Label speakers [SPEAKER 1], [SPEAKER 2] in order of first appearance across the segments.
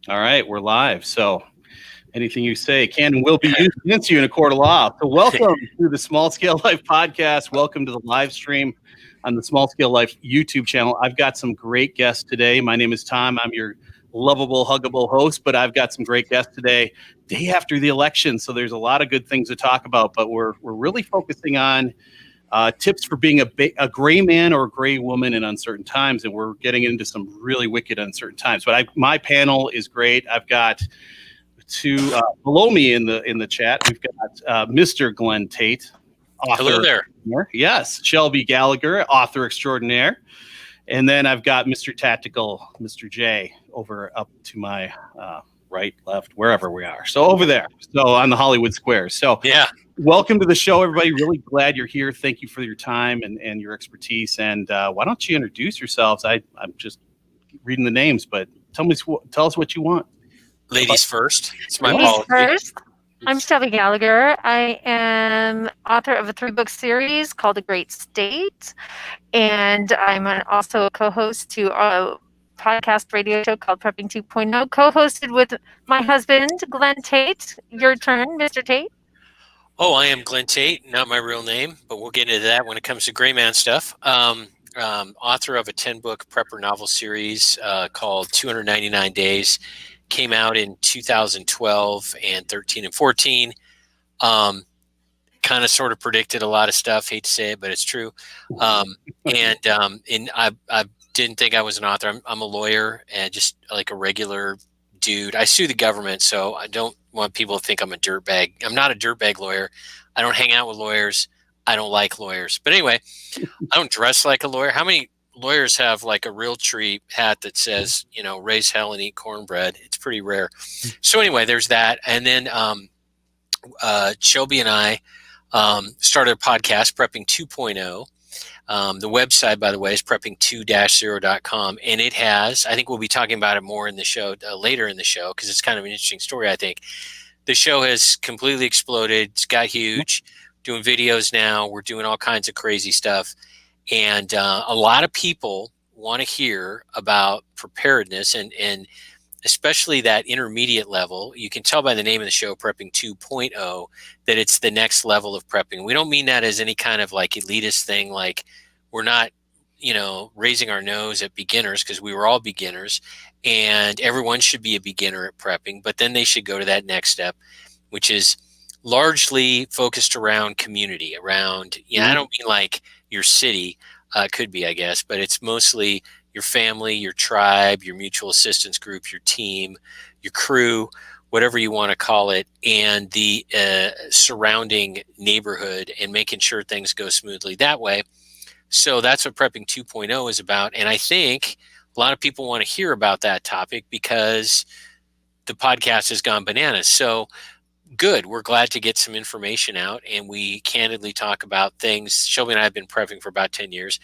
[SPEAKER 1] All right, we're live. So anything you say can and will be used against you in a court of law. So welcome to the Small Scale Life podcast. Welcome to the live stream on the Small Scale Life YouTube channel. I've got some great guests today. My name is Tom. I'm your lovable, huggable host, but I've got some great guests today, day after the election. So there's a lot of good things to talk about, but we're really focusing on tips for being a gray man or a gray woman in uncertain times, and we're getting into some really wicked uncertain times. But my panel is great. I've got two below me in the chat. We've got Mr. Glenn Tate, author.
[SPEAKER 2] Hello there.
[SPEAKER 1] Yes, Shelby Gallagher, author extraordinaire, and then I've got Mr. Tactical, Mr. J, over up to my right, left, wherever we are. So over there. So on the Hollywood Square. So
[SPEAKER 2] yeah.
[SPEAKER 1] Welcome to the show, everybody. Really glad you're here. Thank you for your time and your expertise. And why don't you introduce yourselves? I'm just reading the names, but tell us what you want.
[SPEAKER 2] Ladies first. It's my
[SPEAKER 3] Ladies
[SPEAKER 2] policy.
[SPEAKER 3] first. I'm Shelby Gallagher. I am author of a 3-book series called The Great State. And I'm also a co-host to a podcast radio show called Prepping 2.0, co-hosted with my husband, Glenn Tate. Your turn, Mr. Tate.
[SPEAKER 2] Oh, I am Glenn Tate, not my real name, but we'll get into that when it comes to gray man stuff. Author of a 10-book prepper novel series called 299 Days. Came out in 2012 and 13 and 14. Kind of sort of predicted a lot of stuff. Hate to say it, but it's true. And I didn't think I was an author. I'm a lawyer and just like a regular dude. I sue the government, so I don't want people to think I'm a dirtbag. I'm not a dirtbag lawyer. I don't hang out with lawyers. I don't like lawyers. But anyway, I don't dress like a lawyer. How many lawyers have like a Realtree hat that says, raise hell and eat cornbread? It's pretty rare. So anyway, there's that. And then Shelby and I started a podcast, Prepping 2.0. The website, by the way, is prepping2-0.com, and it has, I think we'll be talking about it more in the show, later in the show, because it's kind of an interesting story, I think. The show has completely exploded. It's got huge. Doing videos now. We're doing all kinds of crazy stuff. And a lot of people want to hear about preparedness and especially that intermediate level. You can tell by the name of the show, Prepping 2.0, that it's the next level of prepping. We don't mean that as any kind of like elitist thing, like we're not, raising our nose at beginners, because we were all beginners and everyone should be a beginner at prepping, but then they should go to that next step, which is largely focused around community, around, I don't mean like your city, could be, I guess, but it's mostly your family, your tribe, your mutual assistance group, your team, your crew, whatever you want to call it, and the surrounding neighborhood, and making sure things go smoothly that way. So that's what Prepping 2.0 is about. And I think a lot of people want to hear about that topic because the podcast has gone bananas. So good. We're glad to get some information out, and we candidly talk about things. Shelby and I have been prepping for about 10 years,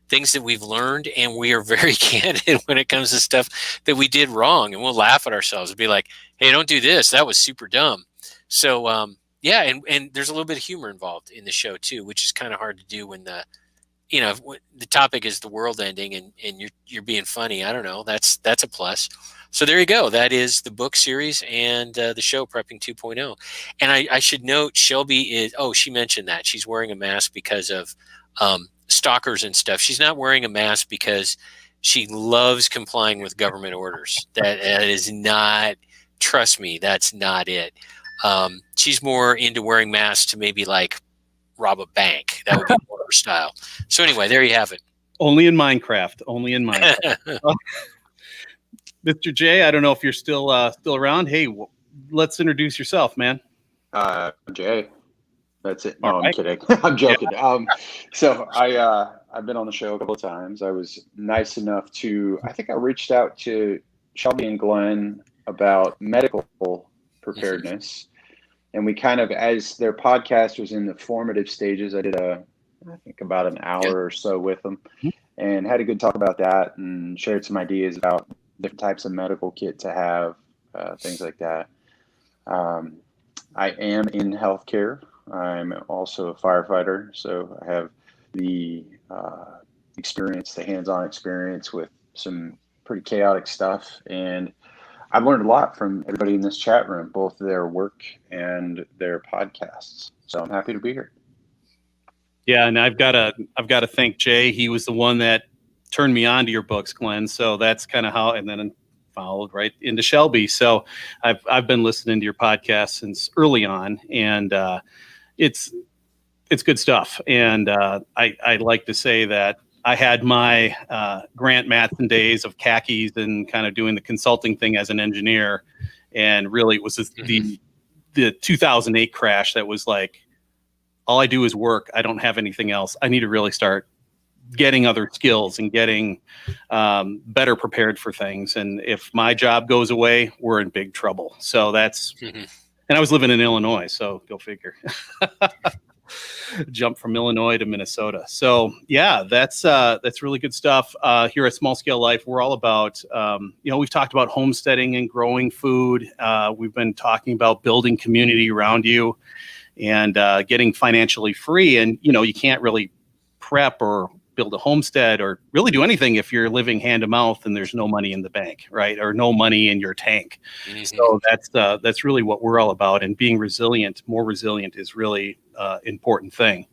[SPEAKER 2] things that we've learned, and we are very candid when it comes to stuff that we did wrong, and we'll laugh at ourselves and be like, hey, don't do this. That was super dumb. So, and there's a little bit of humor involved in the show too, which is kind of hard to do when the topic is the world ending and you're being funny. I don't know. That's a plus. So there you go. That is the book series and the show Prepping 2.0. And I should note Shelby she mentioned that she's wearing a mask because of stalkers and stuff. She's not wearing a mask because she loves complying with government orders. That is not, trust me, that's not it. She's more into wearing masks to maybe like rob a bank. That would be more her style. So anyway, there you have it.
[SPEAKER 1] Only in Minecraft. Mr. J, I don't know if you're still around. Hey, let's introduce yourself, man.
[SPEAKER 4] Jay. That's it.
[SPEAKER 1] All
[SPEAKER 4] No,
[SPEAKER 1] right.
[SPEAKER 4] I'm kidding. I'm joking. So I've been on the show a couple of times. I was nice enough I think I reached out to Shelby and Glenn about medical preparedness. And we kind of, as their podcast was in the formative stages, I did I think about an hour or so with them and had a good talk about that and shared some ideas about different types of medical kit to have, things like that. I am in healthcare. I'm also a firefighter, so I have the experience, the hands-on experience with some pretty chaotic stuff. And I've learned a lot from everybody in this chat room, both their work and their podcasts. So I'm happy to be here.
[SPEAKER 1] Yeah, and I've got to thank Jay. He was the one that turned me on to your books, Glenn. So that's kind of how, and then followed right into Shelby. So I've been listening to your podcast since early on, and it's good stuff. And I like to say that I had my Grant Matson days of khakis and kind of doing the consulting thing as an engineer, and really it was the 2008 crash that was like, all I do is work. I don't have anything else. I need to really start getting other skills and getting better prepared for things. And if my job goes away, we're in big trouble. So that's, and I was living in Illinois, so go figure. Jump from Illinois to Minnesota. So yeah, that's really good stuff. Here at Small Scale Life, we're all about, we've talked about homesteading and growing food. We've been talking about building community around you and getting financially free. And, you can't really prep or build a homestead or really do anything if you're living hand to mouth and there's no money in the bank, right? Or no money in your tank. So that's really what we're all about. And being more resilient is really important thing.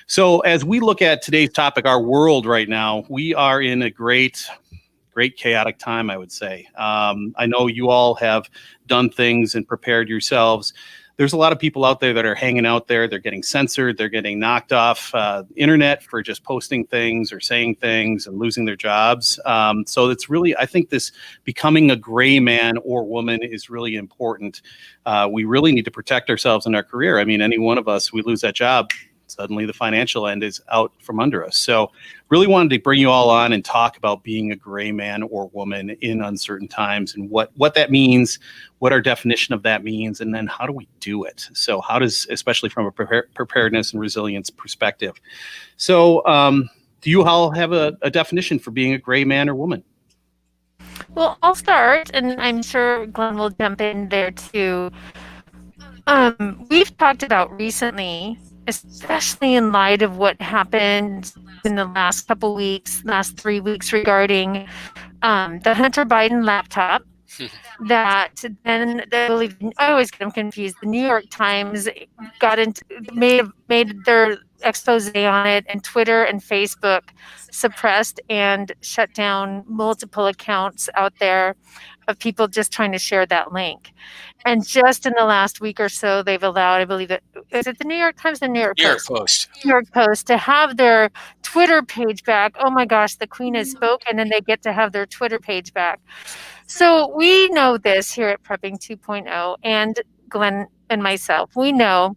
[SPEAKER 1] So as we look at today's topic, our world right now, we are in a great chaotic time, I would say. I know you all have done things and prepared yourselves. There's a lot of people out there that are hanging out there. They're getting censored. They're getting knocked off internet for just posting things or saying things and losing their jobs. So it's really, I think this becoming a gray man or woman is really important. We really need to protect ourselves in our career. I mean, any one of us, we lose that job, suddenly the financial end is out from under us. So really wanted to bring you all on and talk about being a gray man or woman in uncertain times and what that means, what our definition of that means, and then how do we do it? So how does, especially from a preparedness and resilience perspective. So do you all have a definition for being a gray man or woman?
[SPEAKER 3] Well, I'll start, and I'm sure Glenn will jump in there too. We've talked about recently, especially in light of what happened in the last couple weeks, last 3 weeks regarding the Hunter Biden laptop. That then I believe I always get them confused. The New York Times made their expose on it, and Twitter and Facebook suppressed and shut down multiple accounts out there of people just trying to share that link. And just in the last week or so, they've allowed, I believe, is it the New York Times, the New York Post? New York Post to have their Twitter page back. Oh my gosh, the Queen has spoken, and they get to have their Twitter page back. So we know this here at Prepping 2.0, and Glenn and myself, we know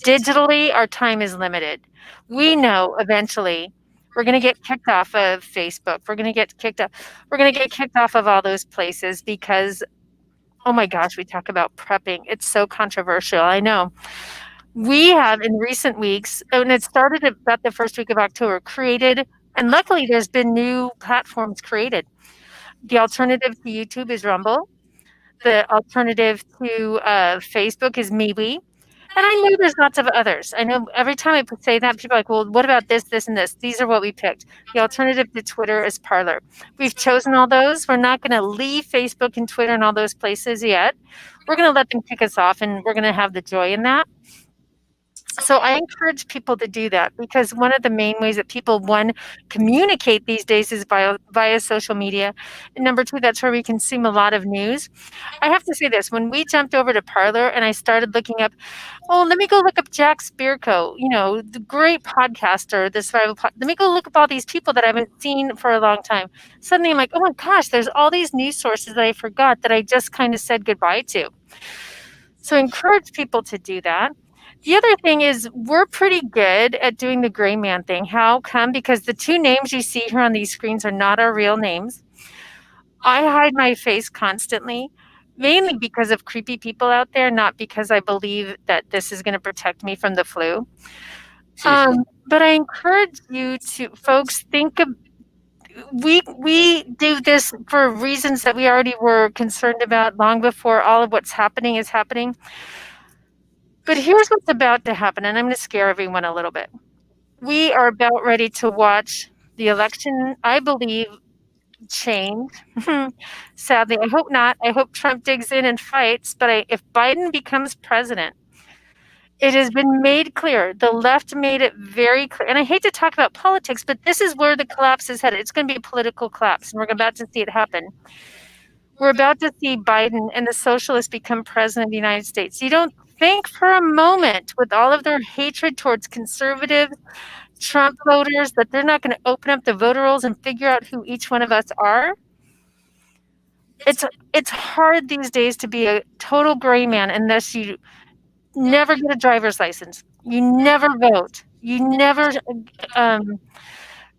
[SPEAKER 3] digitally our time is limited. We know eventually we're going to get kicked off of Facebook. We're going to get kicked off of all those places because, oh my gosh, we talk about prepping. It's so controversial. I know. We have in recent weeks, and it started about the first week of October, created, and luckily there's been new platforms created. The alternative to YouTube is Rumble. The alternative to Facebook is MeWe. And I know there's lots of others. I know every time I say that, people are like, well, what about this, this, and this? These are what we picked. The alternative to Twitter is Parler. We've chosen all those. We're not going to leave Facebook and Twitter and all those places yet. We're going to let them kick us off, and we're going to have the joy in that. So I encourage people to do that because one of the main ways that people, one, communicate these days is via social media. And number two, that's where we consume a lot of news. I have to say this, when we jumped over to Parler and I started looking up, let me go look up Jack Spirko, the great podcaster, let me go look up all these people that I haven't seen for a long time. Suddenly I'm like, oh my gosh, there's all these news sources that I forgot that I just kind of said goodbye to. So I encourage people to do that. The other thing is we're pretty good at doing the gray man thing. How come? Because the two names you see here on these screens are not our real names. I hide my face constantly, mainly because of creepy people out there, not because I believe that this is going to protect me from the flu. But I encourage you to, folks, think of, we do this for reasons that we already were concerned about long before all of what's happening is happening. But here's what's about to happen, and I'm going to scare everyone a little bit. We are about ready to watch the election, I believe, change. Sadly, I hope not. I hope Trump digs in and fights. But if Biden becomes president, it has been made clear. The left made it very clear. And I hate to talk about politics, but this is where the collapse is headed. It's going to be a political collapse, and we're about to see it happen. We're about to see Biden and the socialists become president of the United States. You don't think for a moment, with all of their hatred towards conservative Trump voters, that they're not going to open up the voter rolls and figure out who each one of us are? It's hard these days to be a total gray man unless you never get a driver's license. You never vote. You never,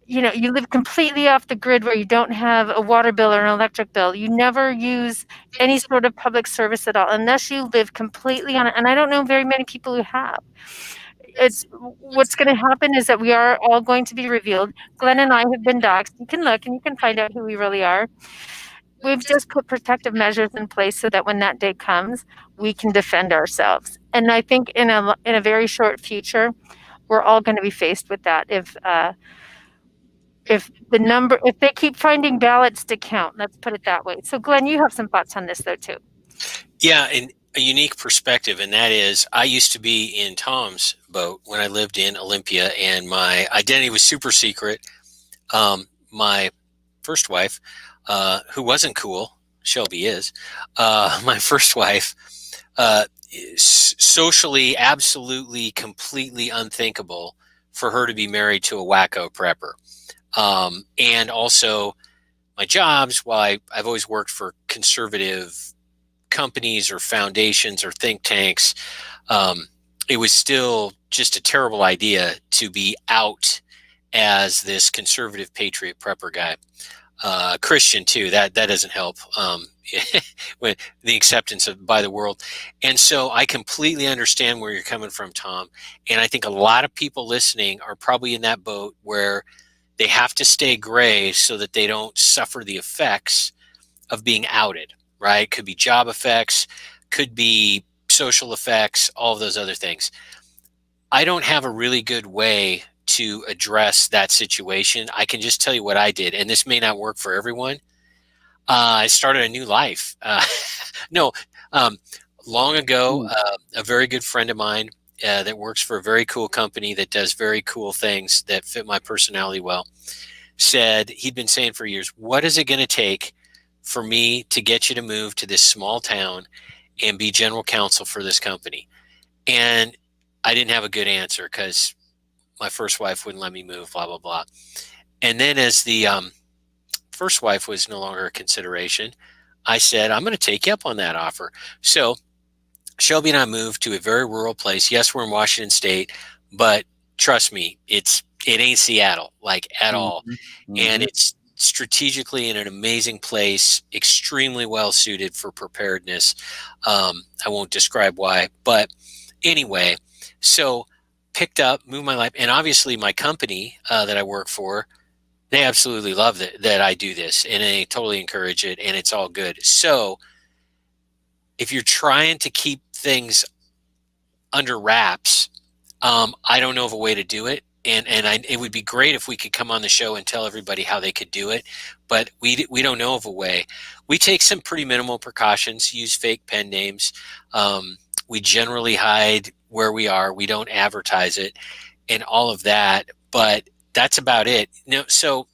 [SPEAKER 3] you live completely off the grid where you don't have a water bill or an electric bill. You never use any sort of public service at all unless you live completely on it. And I don't know very many people who have. It's what's going to happen is that we are all going to be revealed. Glenn and I have been doxxed. You can look and you can find out who we really are. We've just put protective measures in place so that when that day comes, we can defend ourselves. And I think in a very short future, we're all going to be faced with that. If they keep finding ballots to count, let's put it that way. So Glenn, you have some thoughts on this though too.
[SPEAKER 2] Yeah, and a unique perspective, and that is I used to be in Tom's boat when I lived in Olympia, and my identity was super secret. My first wife, who wasn't cool, Shelby is, my first wife, socially absolutely, completely unthinkable for her to be married to a wacko prepper. And also my jobs, while I've always worked for conservative companies or foundations or think tanks, it was still just a terrible idea to be out as this conservative patriot prepper guy. Christian too, that doesn't help when the acceptance by the world. And so I completely understand where you're coming from, Tom. And I think a lot of people listening are probably in that boat where they have to stay gray so that they don't suffer the effects of being outed, right? Could be job effects, could be social effects, all of those other things. I don't have a really good way to address that situation. I can just tell you what I did, and this may not work for everyone. I started a new life. Long ago, a very good friend of mine that works for a very cool company that does very cool things that fit my personality well, said, he'd been saying for years, what is it going to take for me to get you to move to this small town and be general counsel for this company? And I didn't have a good answer because my first wife wouldn't let me move, blah, blah, blah. And then as the first wife was no longer a consideration, I said, I'm going to take you up on that offer. So Shelby and I moved to a very rural place. Yes, we're in Washington State, but trust me, it ain't Seattle, like at all. Mm-hmm. And it's strategically in an amazing place, extremely well suited for preparedness. I won't describe why, but anyway, so picked up, moved my life, and obviously my company that I work for, they absolutely love that I do this, and they totally encourage it, and it's all good. So if you're trying to keep things under wraps, I don't know of a way to do it. And it would be great if we could come on the show and tell everybody how they could do it, but we don't know of a way. We take some pretty minimal precautions, use fake pen names. We generally hide where we are. We don't advertise it and all of that, but that's about it. So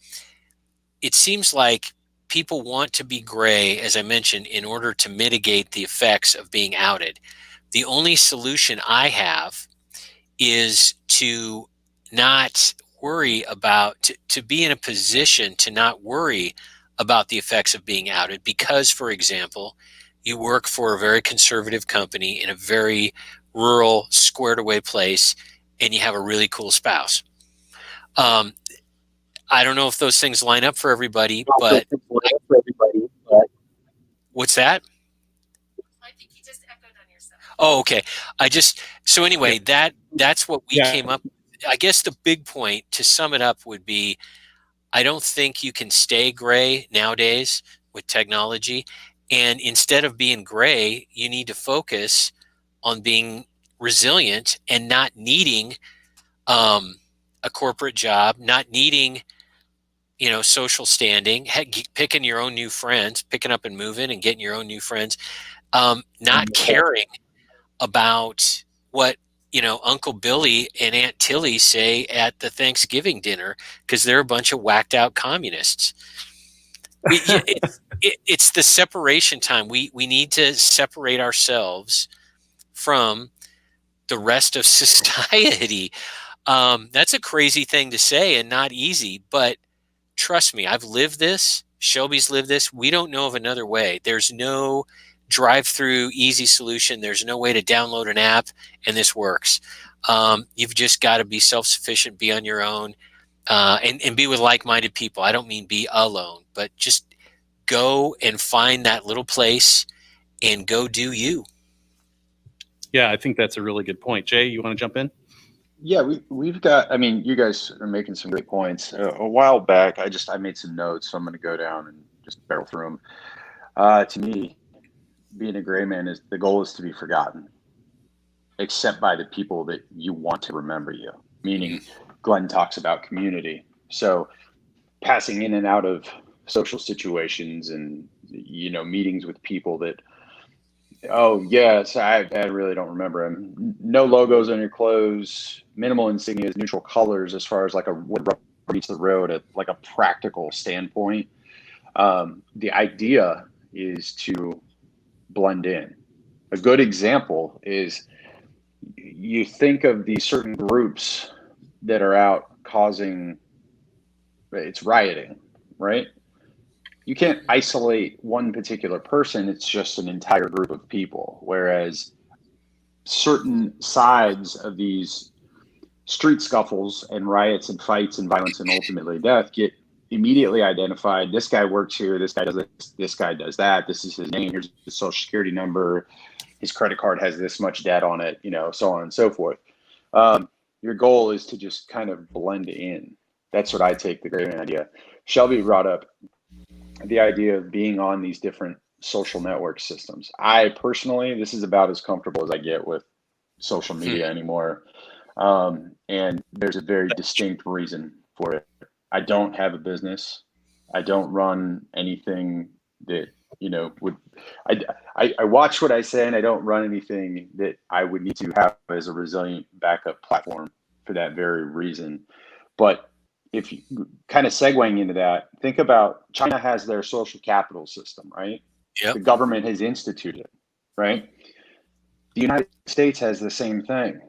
[SPEAKER 2] it seems like people want to be gray, as I mentioned, in order to mitigate the effects of being outed. The only solution I have is to not worry about, to be in a position to not worry about the effects of being outed because, for example, you work for a very conservative company in a very rural, squared away place, and you have a really cool spouse. I don't know if those things line up for everybody, but what's that?
[SPEAKER 3] I think you just echoed on yourself.
[SPEAKER 2] Oh, okay. So anyway, that's what we came up with. I guess the big point, to sum it up, would be I don't think you can stay gray nowadays with technology. And instead of being gray, you need to focus on being resilient and not needing a corporate job, not needing social standing, picking your own new friends, picking up and moving and getting your own new friends, not caring about what Uncle Billy and Aunt Tilly say at the Thanksgiving dinner because they're a bunch of whacked out communists. It's the separation time. We need to separate ourselves from the rest of society. That's a crazy thing to say and not easy, but trust me, I've lived this. Shelby's lived this. We don't know of another way. There's no drive-through easy solution. There's no way to download an app and this works. You've just got to be self-sufficient, be on your own, and be with like-minded people. I don't mean be alone, but just go and find that little place and go do you.
[SPEAKER 1] Yeah, I think that's a really good point. Jay, you want to jump in?
[SPEAKER 4] Yeah, we've got, I mean, you guys are making some great points. A while back, I made some notes, so I'm going to go down and just barrel through them. To me, being a gray man the goal is to be forgotten, except by the people that you want to remember you. Meaning, Glenn talks about community. So passing in and out of social situations and, meetings with people that, oh, yes, I really don't remember him. No logos on your clothes, minimal insignias, neutral colors as far as like a rubber meets the road at like a practical standpoint. The idea is to blend in. A good example is you think of these certain groups that are out causing, it's rioting, right? You can't isolate one particular person. It's just an entire group of people. Whereas certain sides of these street scuffles and riots and fights and violence and ultimately death get immediately identified. This guy works here. This guy does this guy does that. This is his name. Here's his social security number. His credit card has this much debt on it, so on and so forth. Your goal is to just kind of blend in. That's what I take the gray man idea. Shelby brought up the idea of being on these different social network systems. I personally, this is about as comfortable as I get with social media anymore. And there's a very distinct reason for it. I don't have a business. I don't run anything that, I watch what I say, and I don't run anything that I would need to have as a resilient backup platform for that very reason. But if you kind of segueing into that, think about China has their social capital system, right?
[SPEAKER 2] Yep.
[SPEAKER 4] The government has instituted it, right? The United States has the same thing.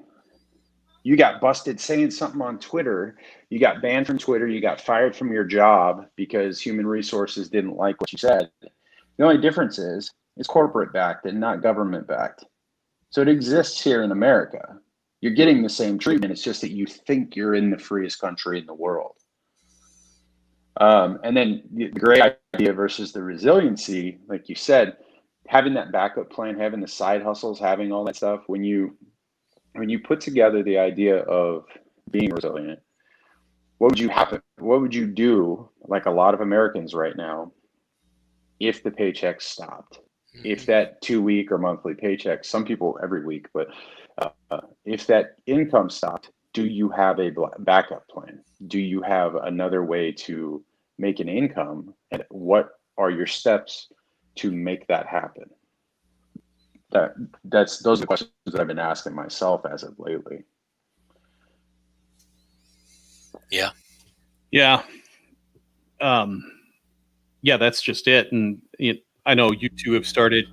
[SPEAKER 4] You got busted saying something on Twitter, you got banned from Twitter, you got fired from your job because human resources didn't like what you said. The only difference is it's corporate backed and not government backed. So it exists here in America. You're getting the same treatment. It's just that you think you're in the freest country in the world. And then the gray idea versus the resiliency, like you said, having that backup plan, having the side hustles, having all that stuff. When you put together the idea of being resilient, what would you do, like a lot of Americans right now, if the paycheck stopped? If that 2-week or monthly paycheck, some people every week, but if that income stopped, do you have a backup plan? Do you have another way to make an income? And what are your steps to make that happen? Those are the questions that I've been asking myself as of lately.
[SPEAKER 2] Yeah.
[SPEAKER 1] Yeah. Yeah, that's just it. And I know you two have started,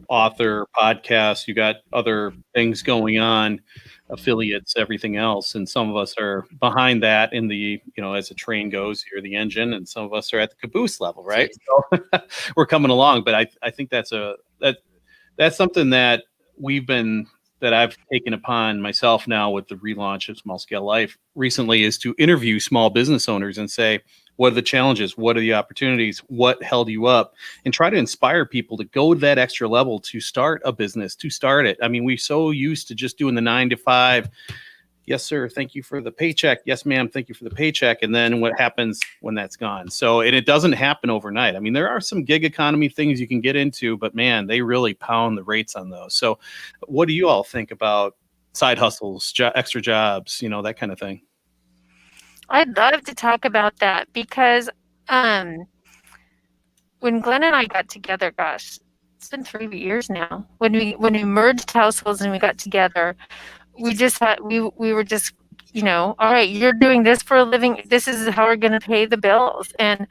[SPEAKER 1] author, podcasts, you got other things going on, affiliates, everything else. And some of us are behind that in the, as the train goes, you're the engine, and some of us are at the caboose level, right? So we're coming along. But I think that's something that that I've taken upon myself now with the relaunch of Small Scale Life recently, is to interview small business owners and say, what are the challenges? What are the opportunities? What held you up? And try to inspire people to go to that extra level to start a business, to start it. I mean, we're so used to just doing the 9 to 5. Yes, sir. Thank you for the paycheck. Yes, ma'am. Thank you for the paycheck. And then what happens when that's gone? So, and it doesn't happen overnight. I mean, there are some gig economy things you can get into, but man, they really pound the rates on those. So what do you all think about side hustles, extra jobs, that kind of thing?
[SPEAKER 3] I'd love to talk about that because when Glenn and I got together, gosh, it's been 3 years now. When we merged households and we got together, we just had we were just, all right, you're doing this for a living. This is how we're going to pay the bills. And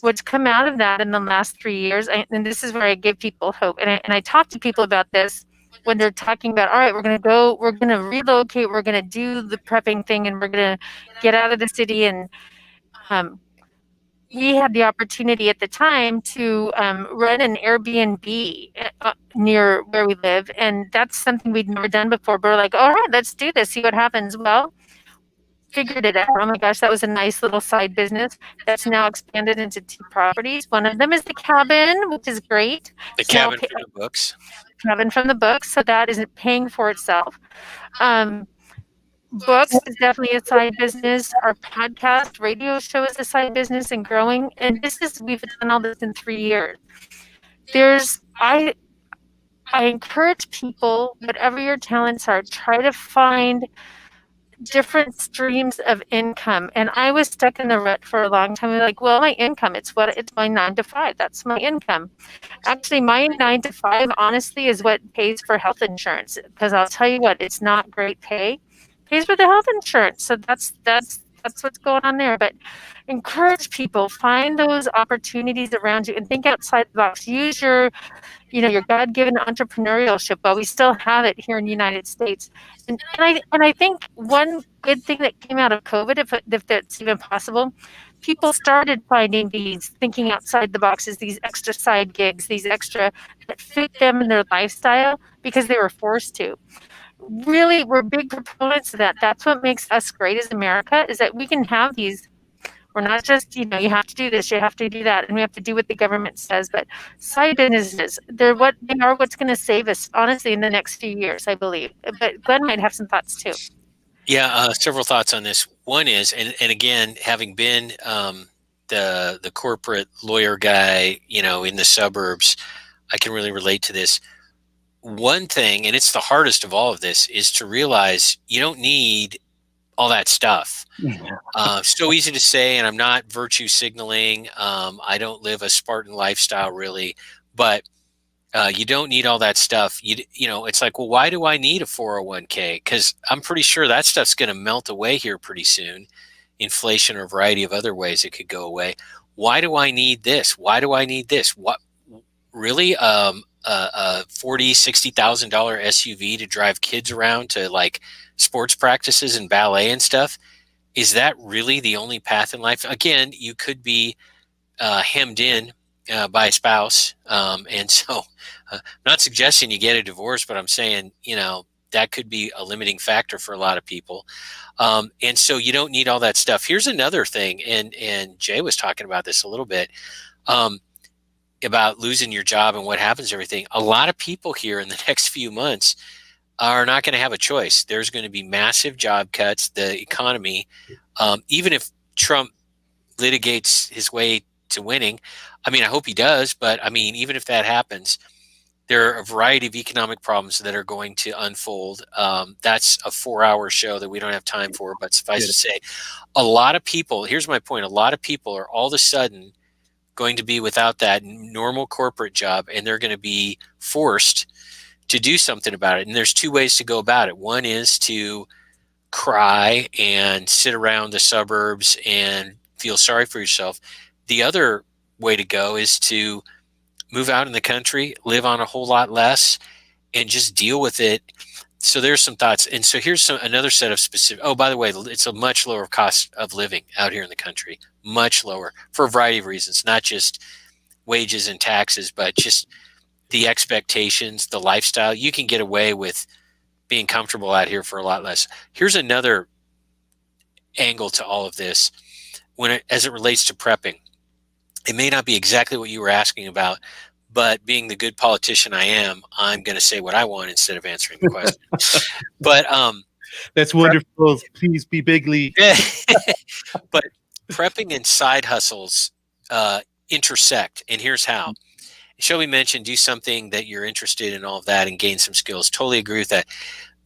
[SPEAKER 3] what's come out of that in the last 3 years, and this is where I give people hope. And I talk to people about this when they're talking about, all right, we're going to relocate, we're going to do the prepping thing, and we're going to get out of the city. And um, we had the opportunity at the time to run an Airbnb near where we live. And that's something we'd never done before. But we're like, all right, let's do this, see what happens. Well, figured it out. Oh my gosh, that was a nice little side business that's now expanded into 2 properties. One of them is the cabin, which is great.
[SPEAKER 2] The cabin from the books.
[SPEAKER 3] Cabin from the books. So that isn't paying for itself. Books is definitely a side business. Our podcast radio show is a side business and growing. And we've done all this in 3 years. I encourage people, whatever your talents are, try to find different streams of income. And I was stuck in the rut for a long time. Like, well, my income, it's my 9 to 5. That's my income. Actually, my 9 to 5, honestly, is what pays for health insurance. Because I'll tell you what, it's not great pay. Pays for the health insurance. So that's what's going on there. But encourage people, find those opportunities around you and think outside the box. Use your God-given entrepreneurship. Well, we still have it here in the United States. And I think one good thing that came out of COVID, if that's even possible, people started finding thinking outside the boxes, these extra side gigs, these extra that fit them in their lifestyle because they were forced to. Really, we're big proponents of that. That's what makes us great as America, is that we can have these. We're not just, you have to do this, you have to do that, and we have to do what the government says. But side businesses, they are what's going to save us, honestly, in the next few years, I believe. But Glenn might have some thoughts too.
[SPEAKER 2] Yeah, several thoughts on this. One is, and again, having been the corporate lawyer guy, in the suburbs, I can really relate to this. One thing, and it's the hardest of all of this, is to realize you don't need all that stuff. So easy to say, and I'm not virtue signaling. I don't live a Spartan lifestyle really, but you don't need all that stuff. It's like, well, why do I need a 401k? Because I'm pretty sure that stuff's going to melt away here pretty soon. Inflation or a variety of other ways it could go away. Why do I need this? Why do I need this? What really? A $40,000-$60,000 SUV to drive kids around to like sports practices and ballet and stuff? Is that really the only path in life? Again, you could be hemmed in by a spouse. And so I'm not suggesting you get a divorce, but I'm saying, that could be a limiting factor for a lot of people. And so you don't need all that stuff. Here's another thing. And Jay was talking about this a little bit. About losing your job and what happens to everything. A lot of people here in the next few months are not going to have a choice. There's going to be massive job cuts. The economy, even if Trump litigates his way to winning, I hope he does, but even if that happens, there are a variety of economic problems that are going to unfold. That's a 4-hour show that we don't have time for, but suffice to say, a lot of people, here's my point, a lot of people are all of a sudden going to be without that normal corporate job, and they're going to be forced to do something about it. And there's 2 ways to go about it. One is to cry and sit around the suburbs and feel sorry for yourself. The other way to go is to move out in the country, live on a whole lot less, and just deal with it. So there's some thoughts. And so here's another set of specific. Oh, by the way, it's a much lower cost of living out here in the country, much lower for a variety of reasons, not just wages and taxes, but just the expectations, the lifestyle. You can get away with being comfortable out here for a lot less. Here's another angle to all of this as it relates to prepping. It may not be exactly what you were asking about, but being the good politician I am, I'm going to say what I want instead of answering the question. But
[SPEAKER 1] that's wonderful. Please be bigly.
[SPEAKER 2] But prepping and side hustles intersect, and here's how. Shelby mentioned do something that you're interested in, all of that, and gain some skills. Totally agree with that.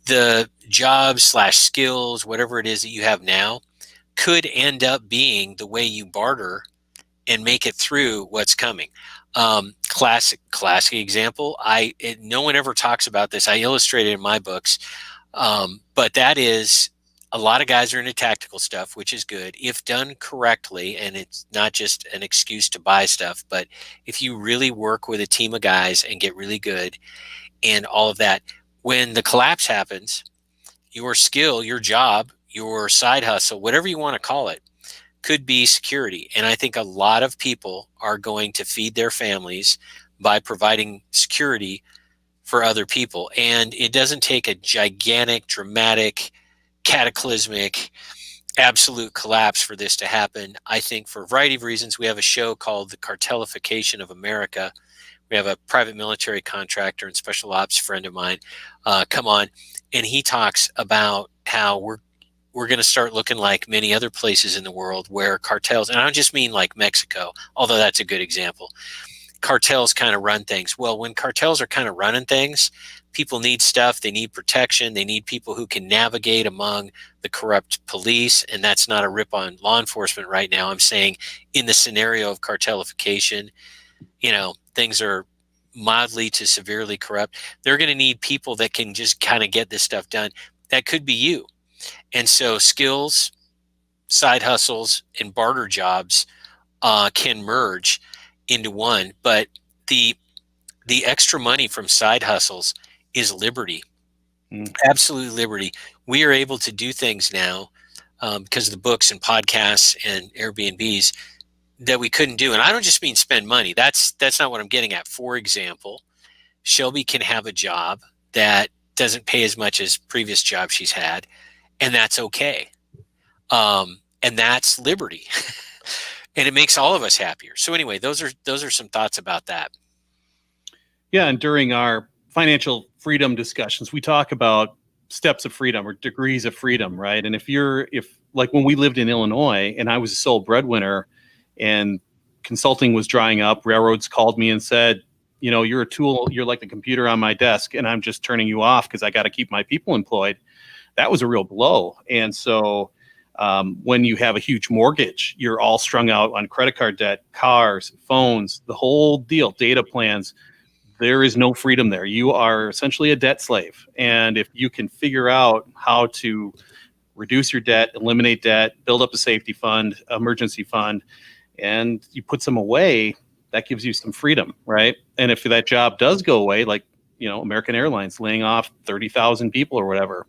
[SPEAKER 2] The jobs / skills, whatever it is that you have now, could end up being the way you barter and make it through what's coming. Classic example. No one ever talks about this. I illustrate it in my books, but that is, a lot of guys are into tactical stuff, which is good if done correctly, and it's not just an excuse to buy stuff. But if you really work with a team of guys and get really good and all of that, when the collapse happens, your skill, your job, your side hustle, whatever you want to call it, could be security. And I think a lot of people are going to feed their families by providing security for other people. And it doesn't take a gigantic, dramatic, cataclysmic, absolute collapse for this to happen. I think for a variety of reasons. We have a show called The Cartelification of America. We have a private military contractor and special ops friend of mine come on, and he talks about how we're going to start looking like many other places in the world where cartels, and I don't just mean like Mexico, although that's a good example. Cartels kind of run things. Well, when cartels are kind of running things, people need stuff. They need protection. They need people who can navigate among the corrupt police. And that's not a rip on law enforcement right now. I'm saying in the scenario of cartelification, things are mildly to severely corrupt. They're going to need people that can just kind of get this stuff done. That could be you. And so skills, side hustles, and barter jobs can merge into one. But the extra money from side hustles is liberty. Absolute liberty. We are able to do things now because of the books and podcasts and Airbnbs that we couldn't do. And I don't just mean spend money. That's not what I'm getting at. For example, Shelby can have a job that doesn't pay as much as previous jobs she's had, and that's okay. And that's liberty. And it makes all of us happier. So anyway, those are some thoughts about that.
[SPEAKER 1] Yeah, and during our financial freedom discussions, we talk about steps of freedom or degrees of freedom, right? And if like when we lived in Illinois and I was a sole breadwinner and consulting was drying up, railroads called me and said, you're a tool, you're like the computer on my desk, and I'm just turning you off because I got to keep my people employed. That was a real blow. And so when you have a huge mortgage, you're all strung out on credit card debt, cars, phones, the whole deal, data plans. There is no freedom there. You are essentially a debt slave. And if you can figure out how to reduce your debt, eliminate debt, build up a safety fund, emergency fund, and you put some away, that gives you some freedom, right? And if that job does go away, like, American Airlines laying off 30,000 people or whatever,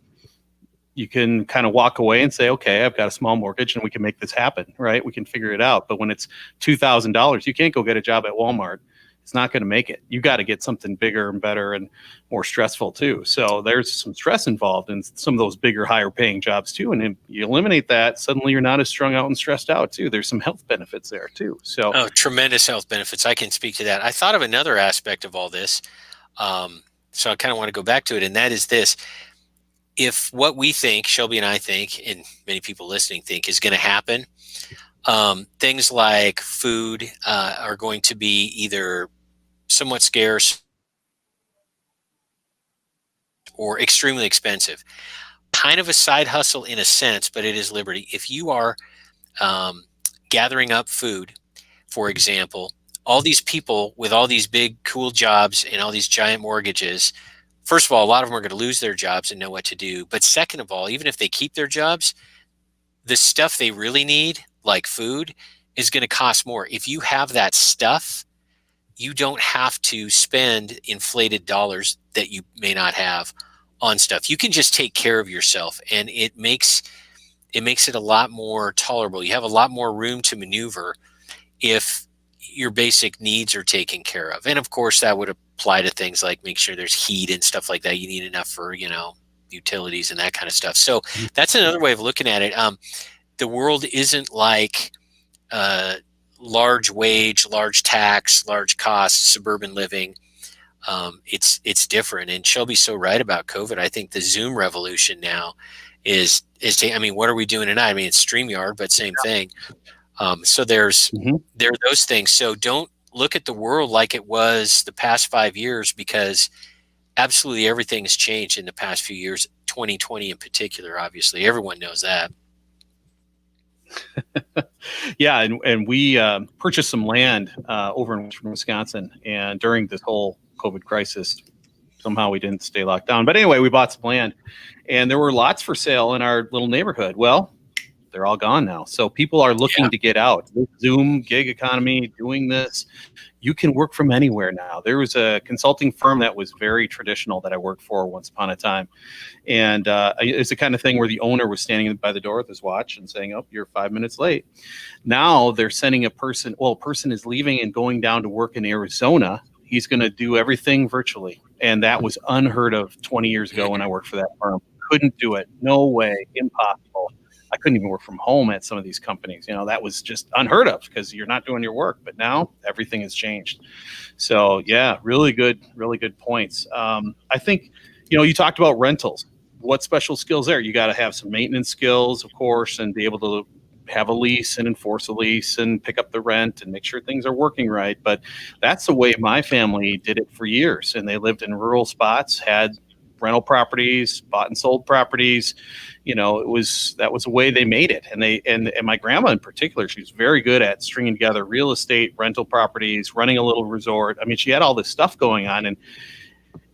[SPEAKER 1] you can kind of walk away and say, okay, I've got a small mortgage and we can make this happen, right? We can figure it out. But when it's $2,000, you can't go get a job at Walmart. It's not going to make it. You got to get something bigger and better and more stressful too. So there's some stress involved in some of those bigger, higher paying jobs too. And if you eliminate that, suddenly you're not as strung out and stressed out too. There's some health benefits there too. So
[SPEAKER 2] tremendous health benefits. I can speak to that. I thought of another aspect of all this. So I kind of want to go back to it. And that is this. If what we think, Shelby and I think, and many people listening think, is going to happen, things like food are going to be either somewhat scarce or extremely expensive. Kind of a side hustle in a sense, but it is liberty. If you are gathering up food, for example, all these people with all these big, cool jobs and all these giant mortgages, first of all, a lot of them are going to lose their jobs and know what to do. But second of all, even if they keep their jobs, the stuff they really need, like food, is going to cost more. If you have that stuff, you don't have to spend inflated dollars that you may not have on stuff. You can just take care of yourself, and it makes it a lot more tolerable. You have a lot more room to maneuver if your basic needs are taken care of. And of course, that would apply to things like make sure there's heat and stuff like that. You need enough for, utilities and that kind of stuff. So that's another way of looking at it. The world isn't like large wage, large tax, large cost, suburban living. It's different. And Shelby's so right about COVID. I think the Zoom revolution now is what are we doing tonight? I mean, it's StreamYard, but same thing. So there are those things. So don't look at the world like it was the past 5 years, because absolutely everything has changed in the past few years, 2020 in particular, obviously. Everyone knows that.
[SPEAKER 1] Yeah, and we purchased some land over in western Wisconsin, and during this whole COVID crisis, somehow we didn't stay locked down. But anyway, we bought some land, and there were lots for sale in our little neighborhood. Well, they're all gone now. So people are looking to get out. Zoom, gig economy, doing this. You can work from anywhere now. There was a consulting firm that was very traditional that I worked for once upon a time. And it's the kind of thing where the owner was standing by the door with his watch and saying, oh, you're 5 minutes late. Now they're sending a person is leaving and going down to work in Arizona. He's going to do everything virtually. And that was unheard of 20 years ago when I worked for that firm. Couldn't do it. No way. Impossible. I couldn't even work from home at some of these companies. That was just unheard of because you're not doing your work. But now everything has changed. So yeah, really good points. I think, you talked about rentals. What special skills there? You got to have some maintenance skills, of course, and be able to have a lease and enforce a lease and pick up the rent and make sure things are working right. But that's the way my family did it for years. And they lived in rural spots, had rental properties, bought and sold properties. That was the way they made it. And and my grandma in particular, she was very good at stringing together real estate, rental properties, running a little resort. I mean, she had all this stuff going on, and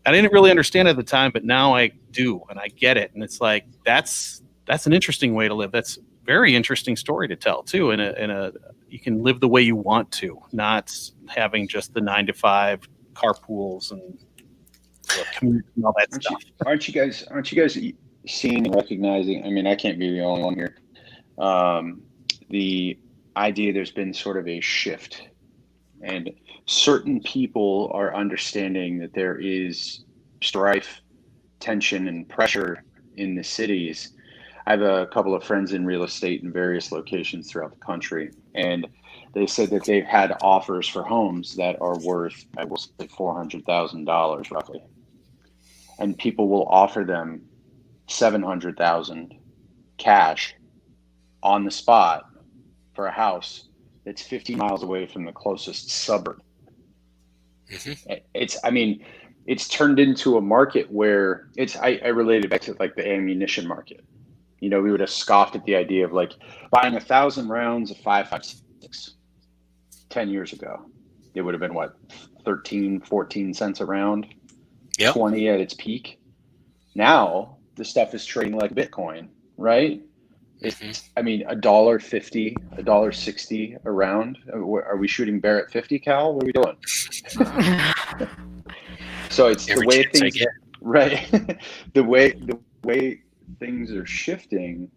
[SPEAKER 1] I didn't really understand it at the time, but now I do, and I get it. And it's like, that's an interesting way to live. That's a very interesting story to tell too. You can live the way you want to, not having just the 9 to 5 carpools and commute and all that stuff.
[SPEAKER 4] Aren't you guys seeing and recognizing? I mean, I can't be the only one here. The idea there's been sort of a shift, and certain people are understanding that there is strife, tension, and pressure in the cities. I have a couple of friends in real estate in various locations throughout the country, and they said that they've had offers for homes that are worth, I will say, $400,000 roughly. And people will offer them $700,000 cash on the spot for a house that's 50 miles away from the closest suburb. Mm-hmm. It's turned into a market where I related back to like the ammunition market. We would have scoffed at the idea of like buying 1,000 rounds of 5.56 10 years ago. It would have been what, 13, 14 cents a round, yep. 20 at its peak. Now the stuff is trading like Bitcoin, right? It's, $1.50, $1.60 a round. Are we shooting bear at 50, Cal? What are we doing? So it's every the way things, right? the way things are shifting.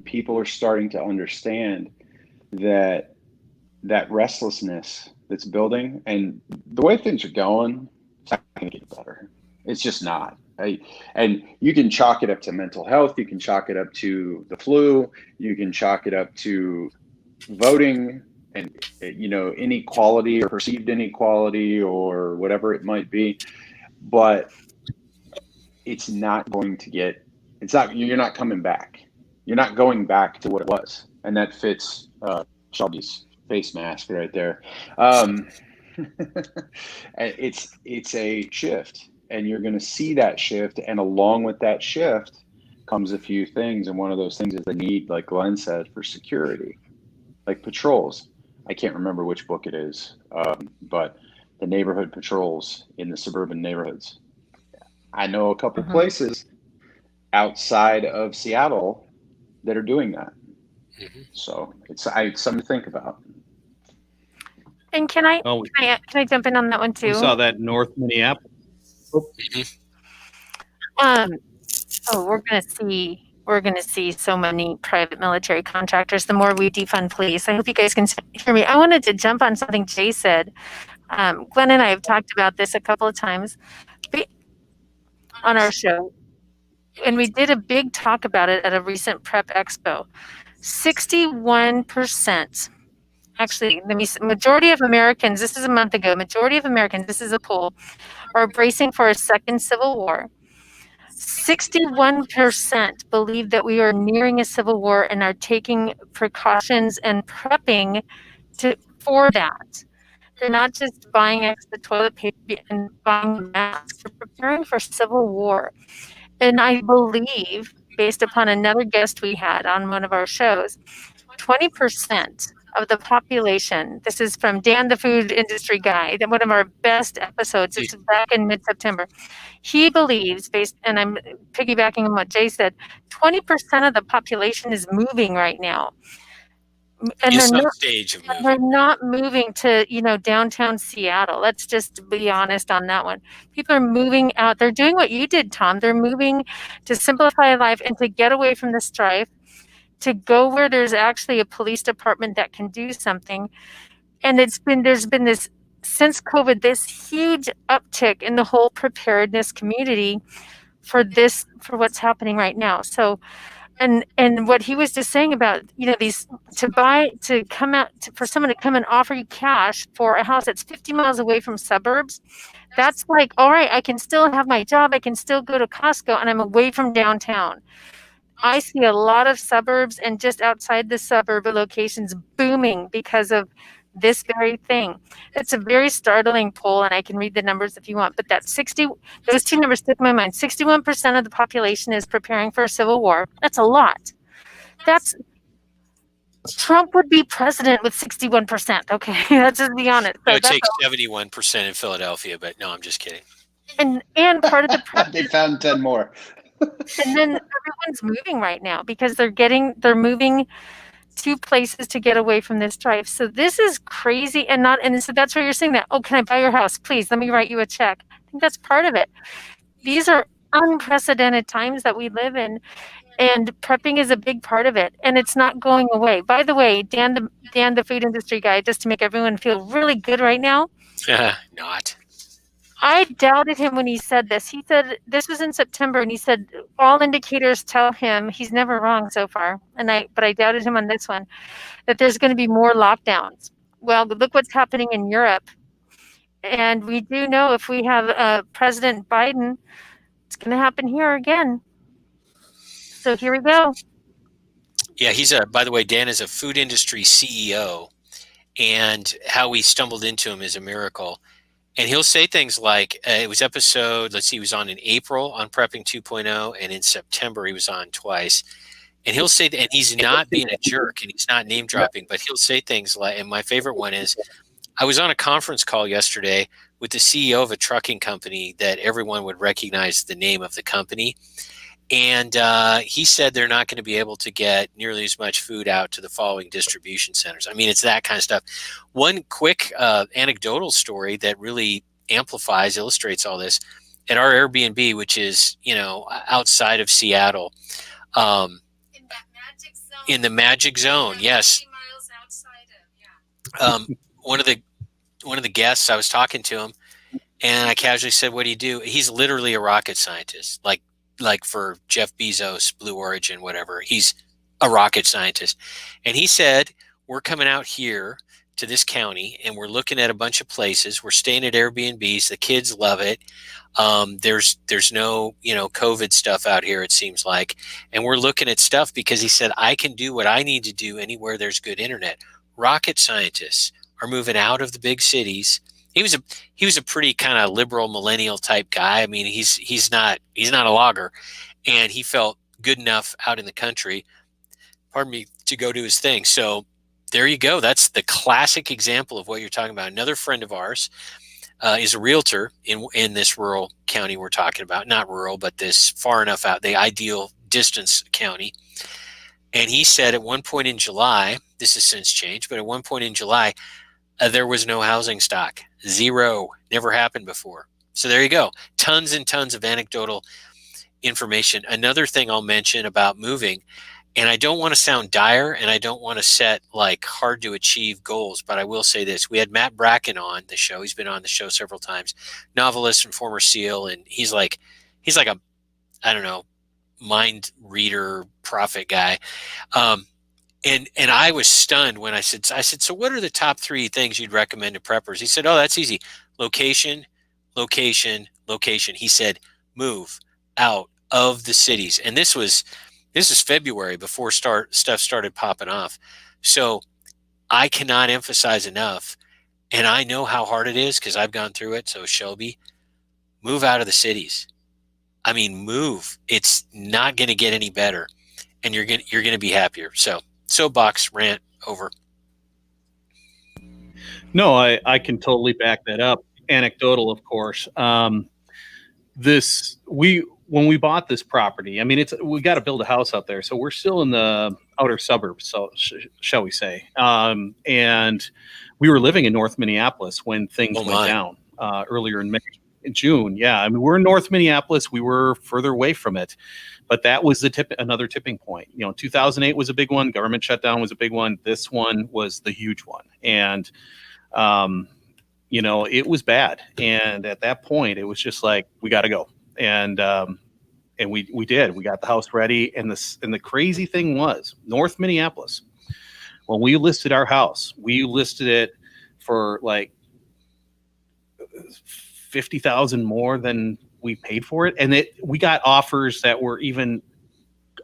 [SPEAKER 4] People are starting to understand that restlessness that's building, and the way things are going, it's not going to get better. It's just not. And you can chalk it up to mental health. You can chalk it up to the flu. You can chalk it up to voting and, inequality or perceived inequality or whatever it might be. But it's not going to you're not coming back. You're not going back to what it was. And that fits Shelby's face mask right there. It's a shift. And you're going to see that shift. And along with that shift comes a few things. And one of those things is the need, like Glenn said, for security, like patrols. I can't remember which book it is, but the neighborhood patrols in the suburban neighborhoods. I know a couple places outside of Seattle that are doing that. Mm-hmm. So it's something to think about.
[SPEAKER 3] And can I jump in on that one too?
[SPEAKER 1] We saw that in North Minneapolis.
[SPEAKER 3] We're gonna see so many private military contractors the more we defund police. I hope you guys can hear me. I wanted to jump on something Jay said. Glenn and I have talked about this a couple of times on our show, and we did a big talk about it at a recent Prep Expo. 61%. Actually, majority of Americans, this is a month ago, this is a poll, are bracing for a second civil war. 61% believe that we are nearing a civil war and are taking precautions and prepping for that. They're not just buying extra toilet paper and buying masks. They're preparing for civil war. And I believe based upon another guest we had on one of our shows, 20% of the population, this is from Dan the Food Industry Guy, one of our best episodes, it's back in mid-September. He believes, and I'm piggybacking on what Jay said, 20% of the population is moving right now. And
[SPEAKER 2] in some stage of moving.
[SPEAKER 3] they're not moving to, downtown Seattle. Let's just be honest on that one. People are moving out. They're doing what you did, Tom. They're moving to simplify life and to get away from the strife, to go where there's actually a police department that can do something. And there's been this, since COVID, this huge uptick in the whole preparedness community for what's happening right now. So, and what he was just saying about, these, for someone to come and offer you cash for a house that's 50 miles away from suburbs, that's like, all right, I can still have my job, I can still go to Costco, and I'm away from downtown. I see a lot of suburbs and just outside the suburb locations booming because of this very thing. It's a very startling poll, and I can read the numbers if you want, but those two numbers stick in my mind. 61% of the population is preparing for a civil war. That's a lot. Trump would be president with 61%. Okay, let's just be honest.
[SPEAKER 2] So it takes 71% in Philadelphia, but no, I'm just kidding.
[SPEAKER 3] And part of the
[SPEAKER 4] they found 10 more.
[SPEAKER 3] And then everyone's moving right now because they're moving to places to get away from this strife. So this is crazy, and so that's where you're saying that, oh, can I buy your house? Please, let me write you a check. I think that's part of it. These are unprecedented times that we live in, and prepping is a big part of it, and it's not going away. By the way, Dan the Food Industry Guy, just to make everyone feel really good right now.
[SPEAKER 2] Not.
[SPEAKER 3] I doubted him when he said this. He said, this was in September, and he said, all indicators tell him, he's never wrong so far, but I doubted him on this one, that there's going to be more lockdowns. Well, look what's happening in Europe. And we do know if we have President Biden, it's going to happen here again. So here we go.
[SPEAKER 2] Yeah, by the way, Dan is a food industry CEO, and how we stumbled into him is a miracle. And he'll say things like, it was he was on in April on Prepping 2.0, and in September he was on twice. And he'll say, and he's not being a jerk, and he's not name dropping, but he'll say things like, and my favorite one is, I was on a conference call yesterday with the CEO of a trucking company that everyone would recognize the name of the company. And he said they're not going to be able to get nearly as much food out to the following distribution centers. I mean, it's that kind of stuff. One quick anecdotal story that really illustrates all this. At our Airbnb, which is, outside of Seattle, in the magic zone, yes.
[SPEAKER 5] Miles outside of,
[SPEAKER 2] one of the guests, I was talking to him, and I casually said, "What do you do?" He's literally a rocket scientist, like for Jeff Bezos, Blue Origin, whatever. He's a rocket scientist. And he said, we're coming out here to this county, and we're looking at a bunch of places. We're staying at Airbnbs. The kids love it. There's no, COVID stuff out here, it seems like. And we're looking at stuff because he said, I can do what I need to do anywhere there's good internet. Rocket scientists are moving out of the big cities. He was a pretty kind of liberal millennial type guy. I mean, he's not a logger, and he felt good enough out in the country, to go do his thing. So there you go. That's the classic example of what you're talking about. Another friend of ours is a realtor in this rural county we're talking about. Not rural, but this far enough out, the ideal distance county. And he said at one point in July, this has since changed, but at one point in July, there was no housing stock. Zero. Never happened before. So there you go. Tons and tons of anecdotal information. Another thing I'll mention about moving, and I don't want to sound dire, and I don't want to set hard to achieve goals, but I will say this. We had Matt Bracken on the show. He's been on the show several times, novelist and former SEAL. And he's like a, I don't know, mind reader prophet guy. And I was stunned when I said, so what are the top 3 things you'd recommend to preppers? He said, oh, that's easy. Location, location, location. He said, move out of the cities. And this is February before stuff started popping off. So I cannot emphasize enough, and I know how hard it is because I've gone through it. So Shelby, move out of the cities. I mean, move. It's not going to get any better, and you're going to be happier. So, soapbox rant over.
[SPEAKER 1] No, I can totally back that up. Anecdotal, of course. When we bought this property, I mean, we got to build a house out there, so we're still in the outer suburbs, so shall we say? And we were living in North Minneapolis when things went down earlier in May, in June. Yeah, I mean, we're in North Minneapolis. We were further away from it, but that was another tipping point. 2008 was a big one. Government shutdown was a big one. This one was the huge one, and it was bad. And at that point, it was just like, we got to go. And we did. We got the house ready. And the crazy thing was, North Minneapolis, when we listed our house, we listed it for like $50,000 more than we paid for it. And we got offers that were even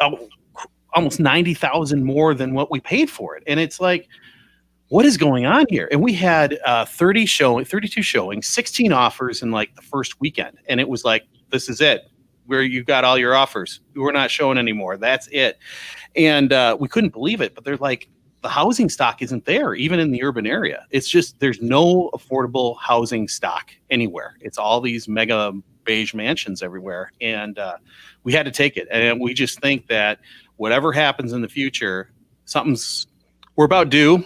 [SPEAKER 1] almost $90,000 more than what we paid for it. And it's like, what is going on here? And we had 32 showings, 16 offers in like the first weekend. And it was like, this is it. Where you got all your offers. We're not showing anymore. That's it. And we couldn't believe it. But they're like, the housing stock isn't there, even in the urban area. It's just, there's no affordable housing stock anywhere. It's all these mega beige mansions everywhere. And we had to take it. And we just think that whatever happens in the future, we're about due.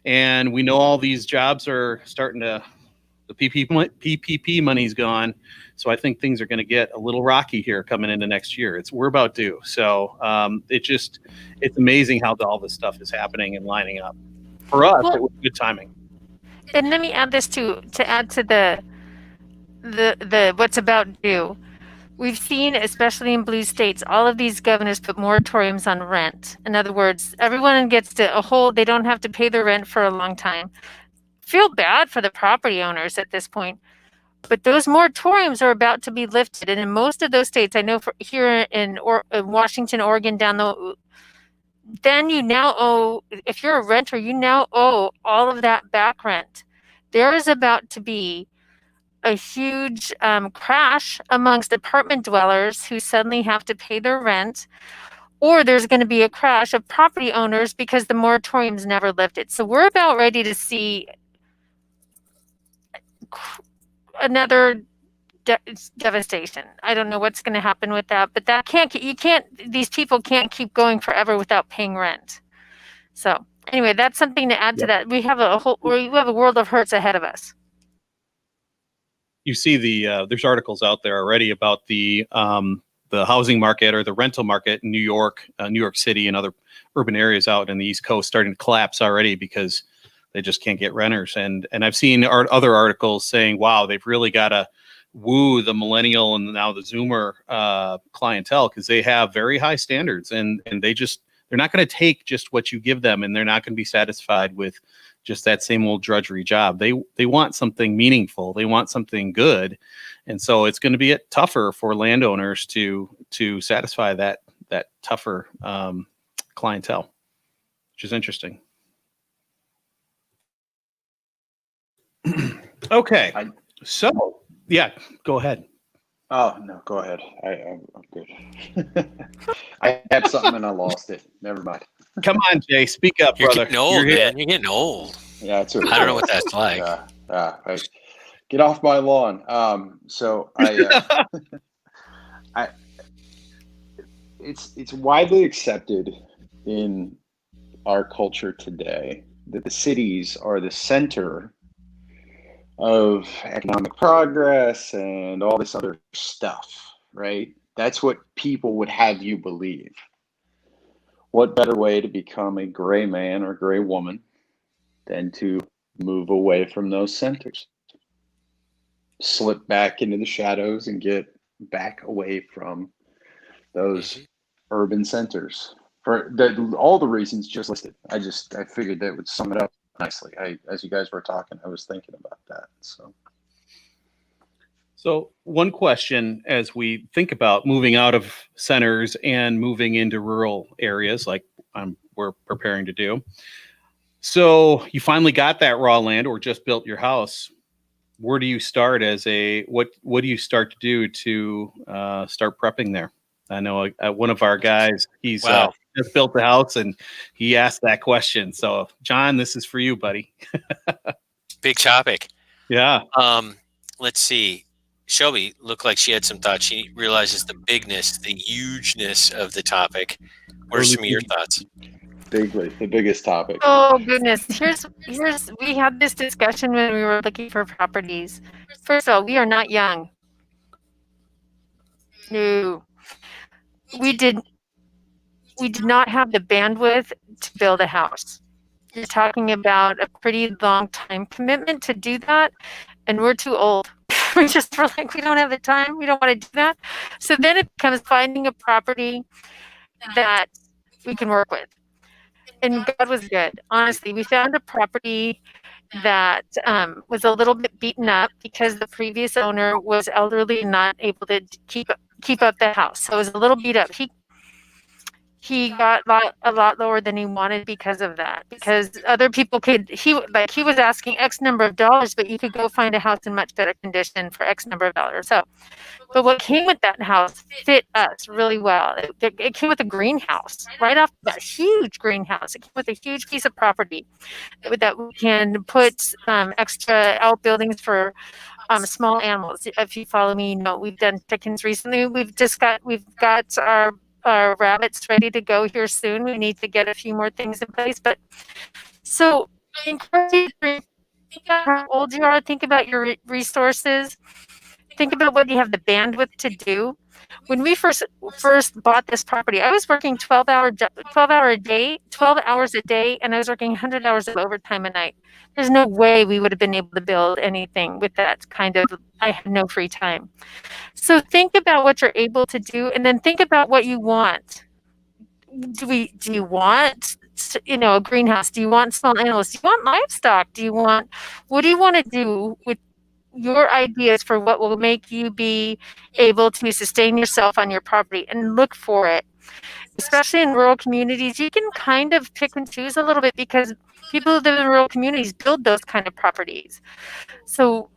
[SPEAKER 1] And we know all these jobs are starting to, the PPP money's gone. So I think things are going to get a little rocky here coming into next year. We're about due. So it's amazing how all this stuff is happening and lining up. For us, it was good timing.
[SPEAKER 3] And let me add this to add to the what's about due. We've seen, especially in blue states, all of these governors put moratoriums on rent. In other words, everyone gets they don't have to pay their rent for a long time. Feel bad for the property owners at this point. But those moratoriums are about to be lifted. And in most of those states, I know here in Washington, Oregon, then you now owe, if you're a renter, you now owe all of that back rent. There is about to be a huge crash amongst apartment dwellers who suddenly have to pay their rent, or there's going to be a crash of property owners because the moratorium's never lifted. So we're about ready to see another devastation. I don't know what's going to happen with that, but these people can't keep going forever without paying rent. So anyway, that's something to add to that. We have a world of hurts ahead of us.
[SPEAKER 1] You see there's articles out there already about the housing market or the rental market in New York City and other urban areas out in the East Coast starting to collapse already because they just can't get renters. And I've seen other articles saying, wow, they've really got to woo the millennial and now the Zoomer clientele because they have very high standards and they're not going to take just what you give them, and they're not going to be satisfied with just that same old drudgery job. They want something meaningful. They want something good. And so it's going to be tougher for landowners to satisfy that tougher clientele, which is interesting. Okay. So, yeah, go ahead.
[SPEAKER 4] Oh, no, go ahead. I'm good. I had something and I lost it. Never mind.
[SPEAKER 1] Come on, Jay. Speak up, brother.
[SPEAKER 2] You're getting old, man. You're getting old.
[SPEAKER 4] Yeah, it's okay.
[SPEAKER 2] I don't know what that's like.
[SPEAKER 4] Get off my lawn. It's widely accepted in our culture today that the cities are the center of economic progress and all this other stuff, right? That's what people would have you believe. What better way to become a gray man or gray woman than to move away from those centers? Slip back into the shadows and get back away from those urban centers for all the reasons just listed. I figured that would sum it up nicely. As you guys were talking, I was thinking about that.
[SPEAKER 1] So one question as we think about moving out of centers and moving into rural areas like we're preparing to do. So you finally got that raw land or just built your house. where do you start what do you start to do to start prepping there? I know one of our guys, he's
[SPEAKER 2] Wow.
[SPEAKER 1] just built the house and he asked that question. So John, this is for you, buddy.
[SPEAKER 2] Big topic.
[SPEAKER 1] Yeah.
[SPEAKER 2] Let's see. Shelby looked like she had some thoughts. She realizes the bigness, the hugeness of the topic. What are some of your thoughts?
[SPEAKER 4] Bigly, the biggest topic.
[SPEAKER 3] Oh goodness. Here's we had this discussion when we were looking for properties. First of all, we are not young. No. We did not have the bandwidth to build a house. You're talking about a pretty long time commitment to do that, and we're too old. We're like, we don't have the time. We don't want to do that. So then it becomes finding a property that we can work with. And God was good. Honestly, we found a property that was a little bit beaten up because the previous owner was elderly and not able to keep up the house. So it was a little beat up. He got a lot lower than he wanted because of that. Because other people he was asking X number of dollars, but you could go find a house in much better condition for X number of dollars. So, but what came with that house fit us really well. It came with a greenhouse right off that huge greenhouse. It came with a huge piece of property that we can put extra outbuildings for small animals. If you follow me, you know we've done chickens recently. We've got our rabbits ready to go here soon. We need to get a few more things in place. But so encourage you to think about how old you are. Think about your resources. Think about what you have the bandwidth to do. When we first bought this property, I was working 12 hours a day, and I was working 100 hours of overtime a night. There's no way we would have been able to build anything with that kind of. I had no free time. So think about what you're able to do, and then think about what you want. Do you want, a greenhouse? Do you want small animals? Do you want livestock? What do you want to do with your ideas for what will make you be able to sustain yourself on your property? And look for it. Especially in rural communities, you can kind of pick and choose a little bit because people who live in rural communities build those kind of properties. So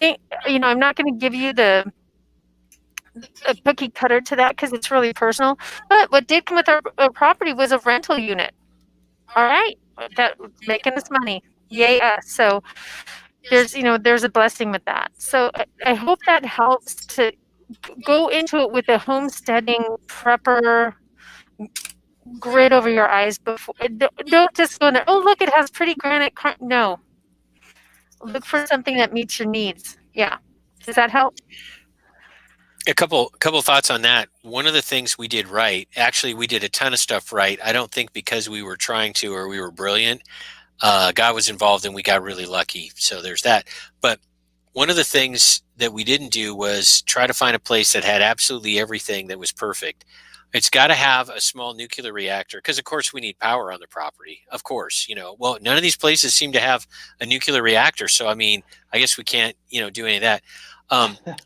[SPEAKER 3] I'm not going to give you a cookie cutter to that because it's really personal. But what did come with our property was a rental unit. All right, that making us money. Yay us. So there's a blessing with that. So I hope that helps to go into it with a homesteading prepper grid over your eyes before. Don't just go in there. Oh, look, it has pretty granite. No, look for something that meets your needs. Yeah, does that help?
[SPEAKER 2] A couple thoughts on that. One of the things we did right, actually, we did a ton of stuff right. I don't think because we were trying to or we were brilliant. God was involved and we got really lucky. So there's that. But one of the things that we didn't do was try to find a place that had absolutely everything that was perfect. It's got to have a small nuclear reactor because, of course, we need power on the property. Of course, well, none of these places seem to have a nuclear reactor. So, I mean, I guess we can't, do any of that.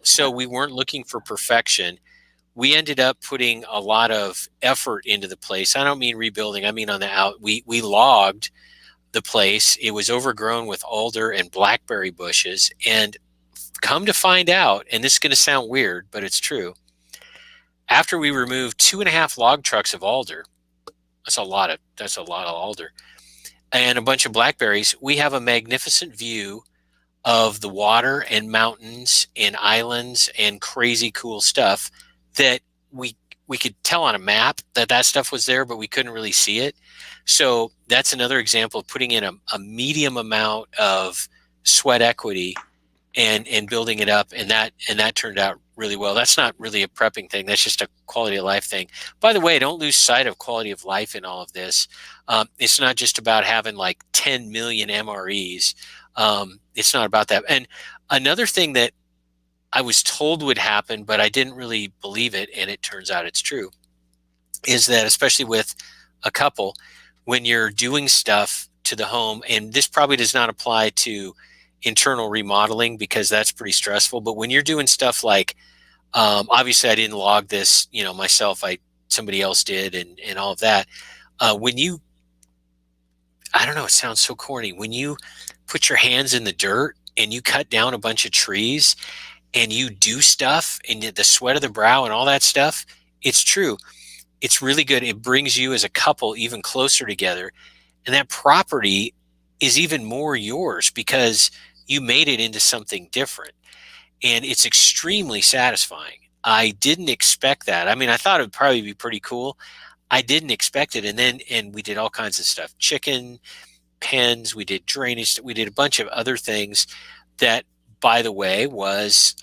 [SPEAKER 2] So we weren't looking for perfection. We ended up putting a lot of effort into the place. I don't mean rebuilding. I mean on the out. We logged the place. It was overgrown with alder and blackberry bushes. And come to find out, and this is going to sound weird, but it's true. After we removed 2.5 log trucks of alder, that's a lot of alder, and a bunch of blackberries, we have a magnificent view of the water and mountains and islands and crazy cool stuff that we could tell on a map that stuff was there, but we couldn't really see it. So that's another example of putting in a medium amount of sweat equity and building it up, and that turned out really well. That's not really a prepping thing. That's just a quality of life thing. By the way, don't lose sight of quality of life in all of this. It's not just about having like 10 million MREs. It's not about that. And another thing that I was told would happen, but I didn't really believe it, and it turns out it's true, is that especially with a couple, when you're doing stuff to the home, and this probably does not apply to internal remodeling because that's pretty stressful, but when you're doing stuff like, obviously I didn't log this, myself, somebody else did and all of that. I don't know, it sounds so corny. When you put your hands in the dirt and you cut down a bunch of trees and you do stuff and the sweat of the brow and all that stuff, it's true. It's really good. It brings you as a couple even closer together. And that property is even more yours because you made it into something different. And it's extremely satisfying. I didn't expect that. I mean, I thought it would probably be pretty cool. I didn't expect it. And we did all kinds of stuff, chicken pens, we did drainage, we did a bunch of other things that, by the way, was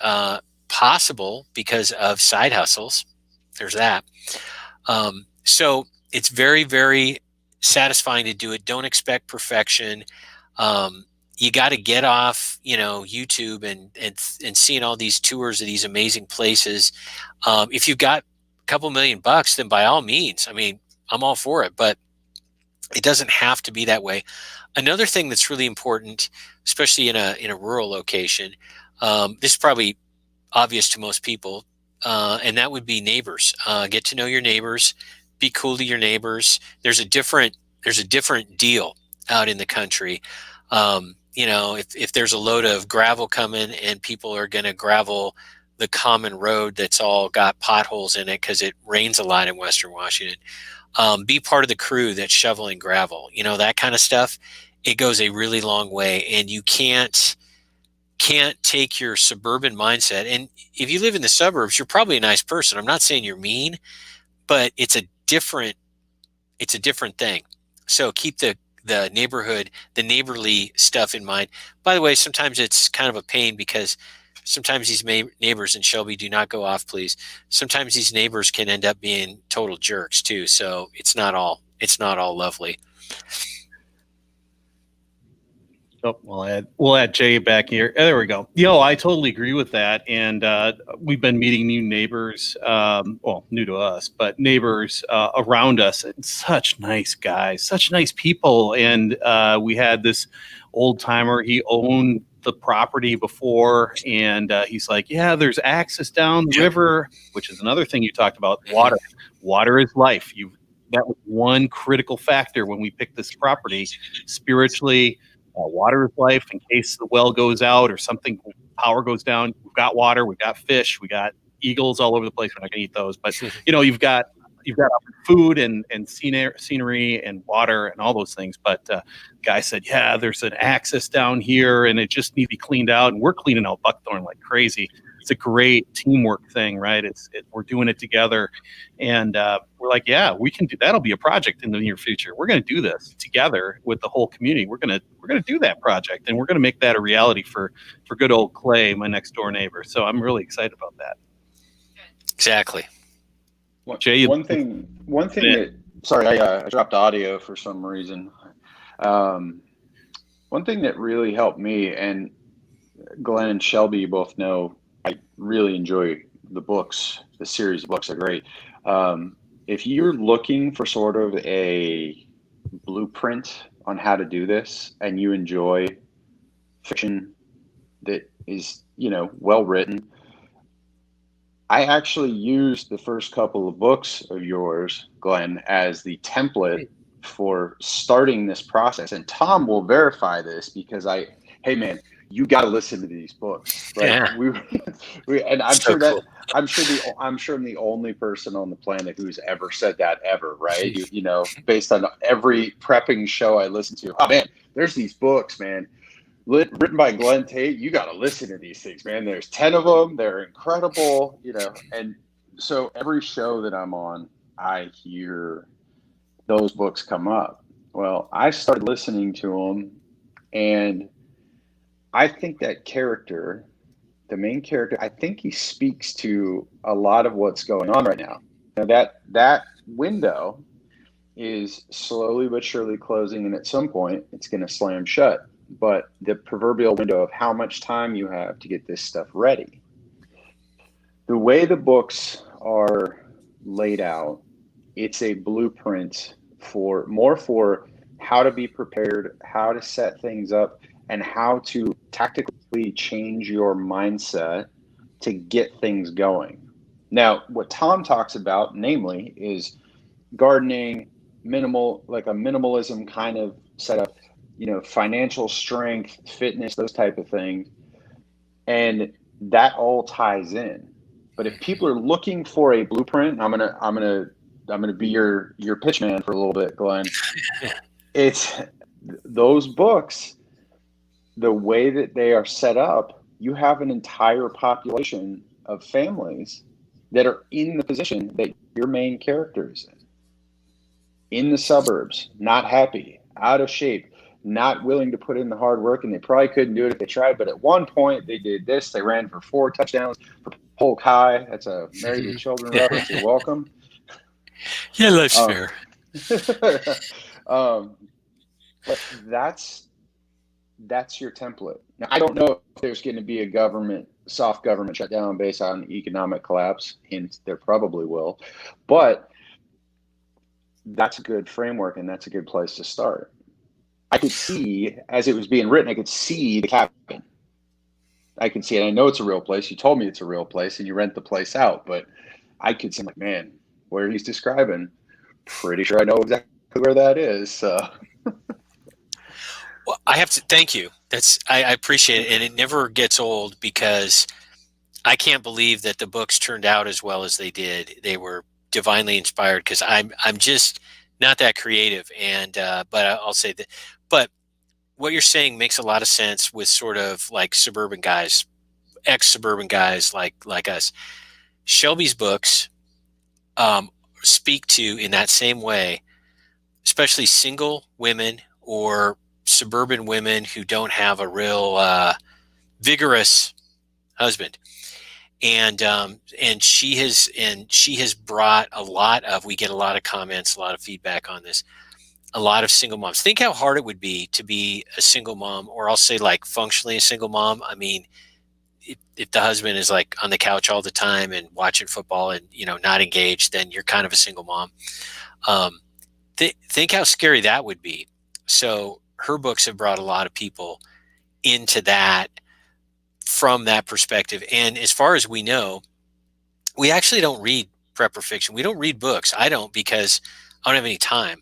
[SPEAKER 2] possible because of side hustles. There's that. So it's very, very satisfying to do it. Don't expect perfection. You got to get off, YouTube and seeing all these tours of these amazing places. If you've got a couple $1,000,000, then by all means, I mean, I'm all for it, but it doesn't have to be that way. Another thing that's really important, especially in a rural location, this is probably obvious to most people, and that would be neighbors. Get to know your neighbors, be cool to your neighbors. There's a different deal out in the country. If there's a load of gravel coming and people are going to gravel the common road that's all got potholes in it because it rains a lot in Western Washington, be part of the crew that's shoveling gravel, that kind of stuff. It goes a really long way, and you can't take your suburban mindset. And if you live in the suburbs, you're probably a nice person. I'm not saying you're mean, but it's a different thing. So keep the neighborhood, the neighborly stuff in mind. By the way, sometimes it's kind of a pain because sometimes these neighbors in Shelby do not go off, please. Sometimes these neighbors can end up being total jerks too. So it's not all lovely.
[SPEAKER 1] Oh, we'll add Jay back here. There we go. I totally agree with that. And we've been meeting new neighbors, new to us, but neighbors around us. And such nice guys, such nice people. And we had this old timer. He owned the property before, and he's like, yeah, there's access down the river, which is another thing you talked about. Water is life. That was one critical factor when we picked this property. Spiritually, water is life. In case the well goes out or something, power goes down, we've got water, we've got fish, we got eagles all over the place. We're not gonna eat those, but you've got food and scenery and water and all those things. But guy said, yeah, there's an access down here and it just needs to be cleaned out, and we're cleaning out buckthorn like crazy. It's a great teamwork thing, right? We're doing it together, and we're like, yeah, we can do. That'll be a project in the near future. We're going to do this together with the whole community. We're gonna do that project, and we're gonna make that a reality for good old Clay, my next door neighbor. So I'm really excited about that.
[SPEAKER 2] Exactly.
[SPEAKER 1] Jay,
[SPEAKER 4] one thing that, sorry, I dropped audio for some reason. One thing that really helped me, and Glenn and Shelby, you both know, I really enjoy the books. The series of books are great. If you're looking for sort of a blueprint on how to do this, and you enjoy fiction that is, well written, I actually used the first couple of books of yours, Glenn, as the template for starting this process. And Tom will verify this because hey man, you got to listen to these books. Right? Yeah. And I'm sure cool. I'm sure I'm the only person on the planet who's ever said that ever. Right? Based on every prepping show I listen to. Oh man, there's these books, man. Written by Glenn Tate. You got to listen to these things, man. There's 10 of them. They're incredible, and so every show that I'm on, I hear those books come up. Well, I started listening to them, and I think that character, the main character, I think he speaks to a lot of what's going on right now. Now that window is slowly but surely closing, and at some point it's going to slam shut. But the proverbial window of how much time you have to get this stuff ready. The way the books are laid out, it's a blueprint for how to be prepared, how to set things up, and how to tactically change your mindset to get things going. Now, what Tom talks about, namely, is gardening, like a minimalism kind of setup. financial strength, fitness, those type of things. And that all ties in. But if people are looking for a blueprint, I'm gonna be your pitch man for a little bit, Glenn. It's those books, the way that they are set up, you have an entire population of families that are in the position that your main character is in the suburbs, not happy, out of shape, not willing to put in the hard work, and they probably couldn't do it if they tried. But at one point, they did this. They ran for 4 touchdowns for Polk High. That's a Married with Children reference. You're welcome.
[SPEAKER 2] Yeah, life's fair.
[SPEAKER 4] But that's your template. Now, I don't know if there's going to be a soft government shutdown based on economic collapse. Hint, there probably will. But that's a good framework, and that's a good place to start. I could see, as it was being written, I could see the cabin. I can see it. I know it's a real place. You told me it's a real place, and you rent the place out. But I could see, like, man, where he's describing, pretty sure I know exactly where that is. So.
[SPEAKER 2] Well, I have to thank you. I appreciate it, and it never gets old because I can't believe that the books turned out as well as they did. They were divinely inspired because I'm just not that creative, and but I'll say that. But what you're saying makes a lot of sense with sort of like suburban guys, ex-suburban guys like us. Shelby's books speak to, in that same way, especially single women or suburban women who don't have a real vigorous husband. And she has brought a lot of, we get a lot of comments, a lot of feedback on this, a lot of single moms. Think how hard it would be to be a single mom, or I'll say like functionally a single mom. I mean, if the husband is like on the couch all the time and watching football and, not engaged, then you're kind of a single mom. Think how scary that would be. So her books have brought a lot of people into that from that perspective. And as far as we know, we actually don't read prepper fiction. We don't read books. I don't, because I don't have any time.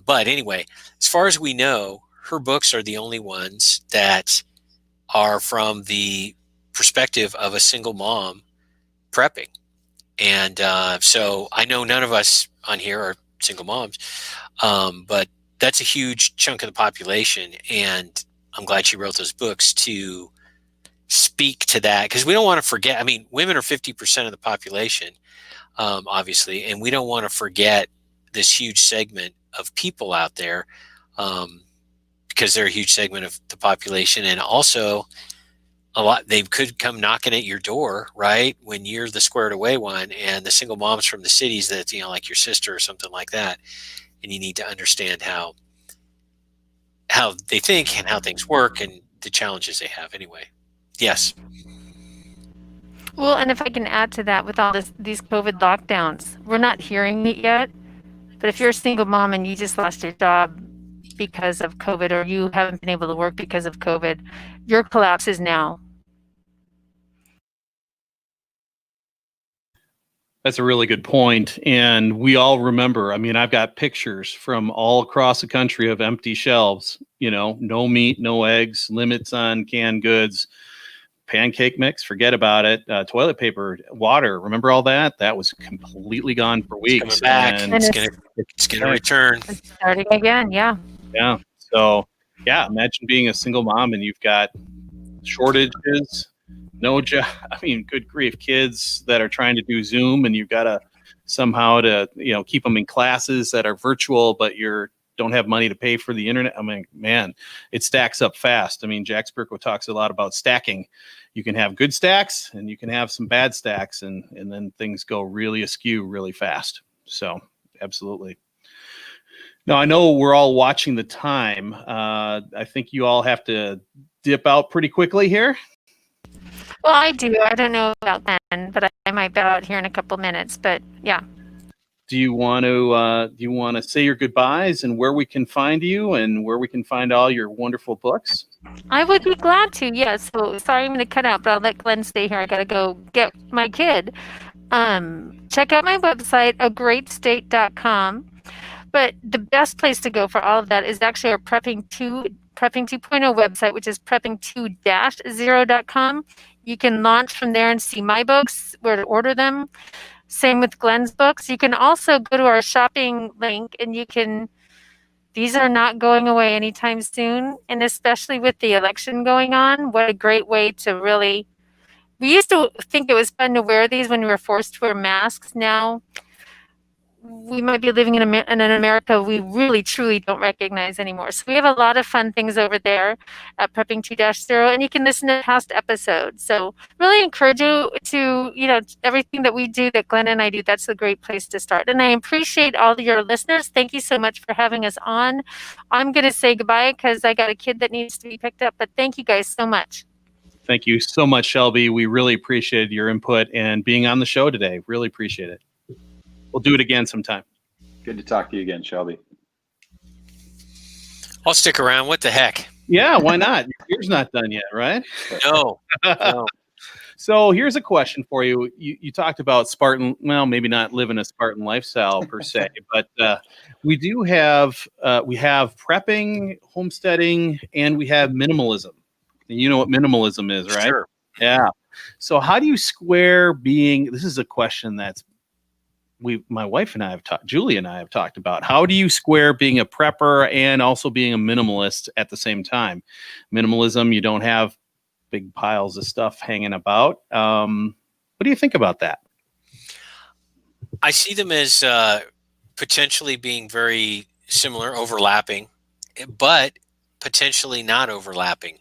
[SPEAKER 2] But anyway, as far as we know, her books are the only ones that are from the perspective of a single mom prepping. And so I know none of us on here are single moms, but that's a huge chunk of the population. And I'm glad she wrote those books to speak to that, because we don't want to forget. I mean, women are 50% of the population, obviously, and we don't want to forget this huge segment of people out there, because they're a huge segment of the population. And also they could come knocking at your door, right, when you're the squared away one, and the single moms from the cities that, like your sister or something like that. And you need to understand how they think and how things work and the challenges they have. Anyway, yes.
[SPEAKER 3] Well, and if I can add to that, with all these COVID lockdowns, we're not hearing it yet. But if you're a single mom and you just lost your job because of COVID, or you haven't been able to work because of COVID, your collapse is now.
[SPEAKER 1] That's a really good point. And we all remember, I mean, I've got pictures from all across the country of empty shelves, no meat, no eggs, limits on canned goods, pancake mix, forget about it, toilet paper, water. Remember all that? That was completely gone for weeks.
[SPEAKER 2] It's coming back.
[SPEAKER 1] And
[SPEAKER 2] it's going to return.
[SPEAKER 3] It's starting again. Yeah.
[SPEAKER 1] Yeah. So, yeah, imagine being a single mom and you've got shortages, no job. I mean, good grief, kids that are trying to do Zoom, and you've got to somehow keep them in classes that are virtual, but don't have money to pay for the internet. I mean, man, it stacks up fast. I mean, Jack Spirko talks a lot about stacking. You can have good stacks and you can have some bad stacks, and then things go really askew really fast. So absolutely. Now, I know we're all watching the time. I think you all have to dip out pretty quickly here.
[SPEAKER 3] Well, I do. I don't know about then, but I might be out here in a couple minutes. But yeah.
[SPEAKER 1] Do you want to say your goodbyes and where we can find you and where we can find all your wonderful books?
[SPEAKER 3] I would be glad to. Yes. So sorry, I'm going to cut out, but I'll let Glenn stay here. I got to go get my kid. Check out my website, agreatstate.com. But the best place to go for all of that is actually our Prepping 2.0 website, which is prepping2-0.com. You can launch from there and see my books, where to order them. Same with Glenn's books. You can also go to our shopping link and these are not going away anytime soon. And especially with the election going on, what a great way to really, we used to think it was fun to wear these when we were forced to wear masks. Now we might be living in an America we really truly don't recognize anymore. So we have a lot of fun things over there at Prepping 2-0, and you can listen to past episodes. So really encourage you to, everything that we do, that Glenn and I do, that's a great place to start. And I appreciate all of your listeners. Thank you so much for having us on. I'm going to say goodbye because I got a kid that needs to be picked up, but thank you guys so much.
[SPEAKER 1] Thank you so much, Shelby. We really appreciated your input and being on the show today. Really appreciate it. We'll do it again sometime.
[SPEAKER 4] Good to talk to you again, Shelby.
[SPEAKER 2] I'll stick around. What the heck?
[SPEAKER 1] Yeah, why not? Your year's not done yet, right?
[SPEAKER 2] No.
[SPEAKER 1] So here's a question for you. You talked about Spartan, well, maybe not living a Spartan lifestyle per se, but we do have, we have prepping, homesteading, and we have minimalism. And you know what minimalism is, right?
[SPEAKER 2] Sure.
[SPEAKER 1] Yeah. So how do you square being, this is a question that's my wife and I have talked, Julie and I have talked about, how do you square being a prepper and also being a minimalist at the same time? Minimalism, you don't have big piles of stuff hanging about. What do you think about that?
[SPEAKER 2] I see them as potentially being very similar, overlapping, but potentially not overlapping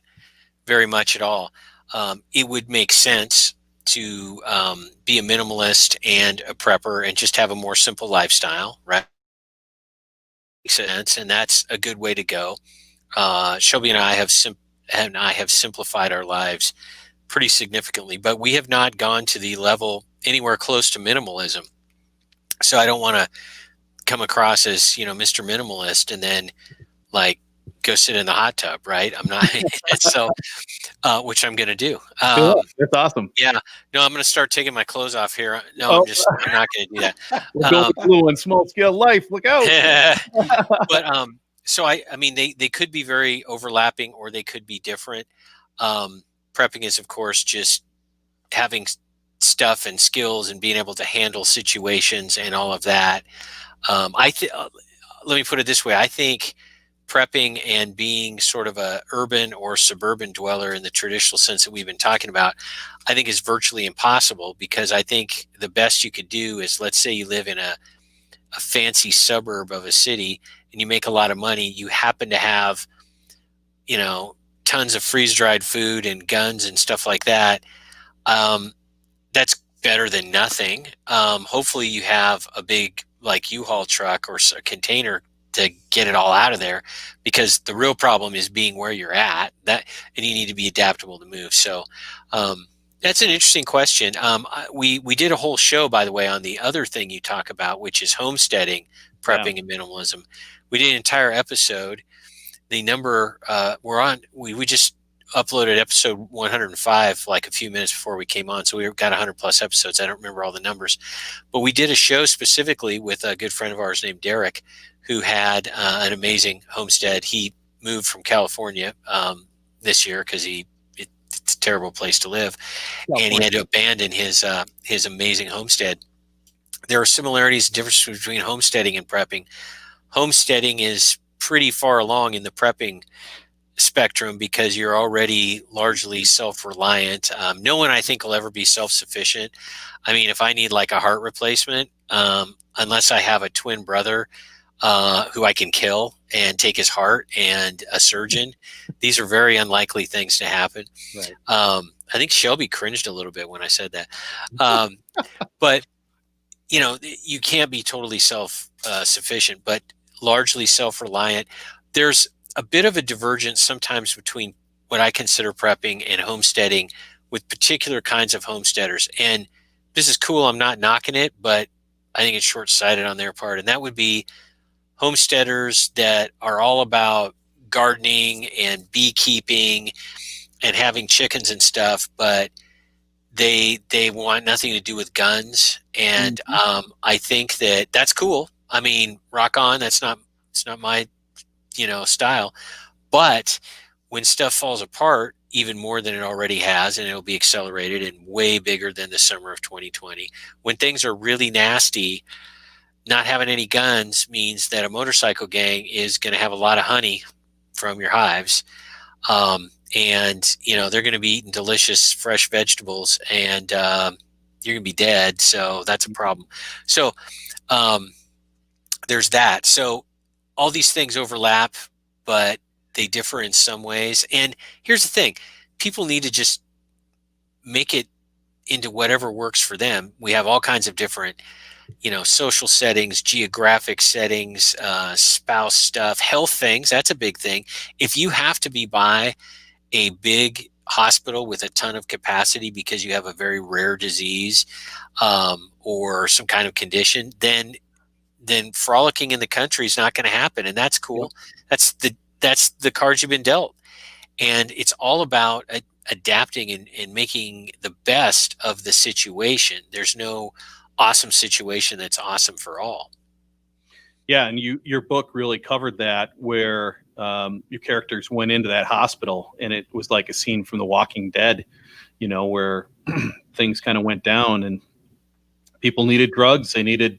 [SPEAKER 2] very much at all. It would make sense to be a minimalist and a prepper and just have a more simple lifestyle, right? Makes sense, and that's a good way to go. Shelby and I have simplified our lives pretty significantly, but we have not gone to the level anywhere close to minimalism. So I don't want to come across as, Mr. Minimalist and then like go sit in the hot tub, right? I'm not. So, which I'm going to do.
[SPEAKER 1] That's awesome.
[SPEAKER 2] Yeah. No, I'm going to start taking my clothes off here. No, I'm not going to do that.
[SPEAKER 1] We're going blue in small scale life. Look out.
[SPEAKER 2] But, so I mean, they could be very overlapping or they could be different. Prepping is, of course, just having stuff and skills and being able to handle situations and all of that. Let me put it this way. I think prepping and being sort of a urban or suburban dweller in the traditional sense that we've been talking about, I think is virtually impossible, because I think the best you could do is, let's say you live in a fancy suburb of a city and you make a lot of money, you happen to have, tons of freeze-dried food and guns and stuff like that. That's better than nothing. Hopefully you have a big like U-Haul truck or a container to get it all out of there, because the real problem is being where you're at, and you need to be adaptable to move. So that's an interesting question. We did a whole show, by the way, on the other thing you talk about, which is homesteading, prepping, and minimalism. We did an entire episode. The number we're on, we just uploaded episode 105 like a few minutes before we came on, so we got 100 plus episodes. I don't remember all the numbers, but we did a show specifically with a good friend of ours named Derek, who had an amazing homestead. He moved from California this year because it's a terrible place to live, and he had to abandon his amazing homestead. There are similarities and differences between homesteading and prepping. Homesteading is pretty far along in the prepping spectrum because you're already largely self-reliant. No one, I think, will ever be self-sufficient. I mean, if I need like a heart replacement, unless I have a twin brother who I can kill and take his heart, and a surgeon, these are very unlikely things to happen.
[SPEAKER 1] Right.
[SPEAKER 2] I think Shelby cringed a little bit when I said that. But, you can't be totally self-sufficient, but largely self-reliant. There's a bit of a divergence sometimes between what I consider prepping and homesteading with particular kinds of homesteaders. And this is cool. I'm not knocking it, but I think it's short-sighted on their part. And that would be homesteaders that are all about gardening and beekeeping and having chickens and stuff, but they want nothing to do with guns. And I think that's cool. I mean, rock on. It's not my, style. But when stuff falls apart, even more than it already has, and it'll be accelerated and way bigger than the summer of 2020, when things are really nasty, not having any guns means that a motorcycle gang is going to have a lot of honey from your hives. And, they're going to be eating delicious fresh vegetables, and you're going to be dead. So that's a problem. So there's that. So all these things overlap, but they differ in some ways. And here's the thing. People need to just make it into whatever works for them. We have all kinds of different, social settings, geographic settings, spouse stuff, health things. That's a big thing. If you have to be by a big hospital with a ton of capacity because you have a very rare disease or some kind of condition, then frolicking in the country is not going to happen. And that's cool. Yep. That's the cards you've been dealt. And it's all about adapting and making the best of the situation. There's no awesome situation that's awesome for all.
[SPEAKER 1] Yeah, and your book really covered that, where your characters went into that hospital, and it was like a scene from The Walking Dead, where things kind of went down, and people needed drugs, they needed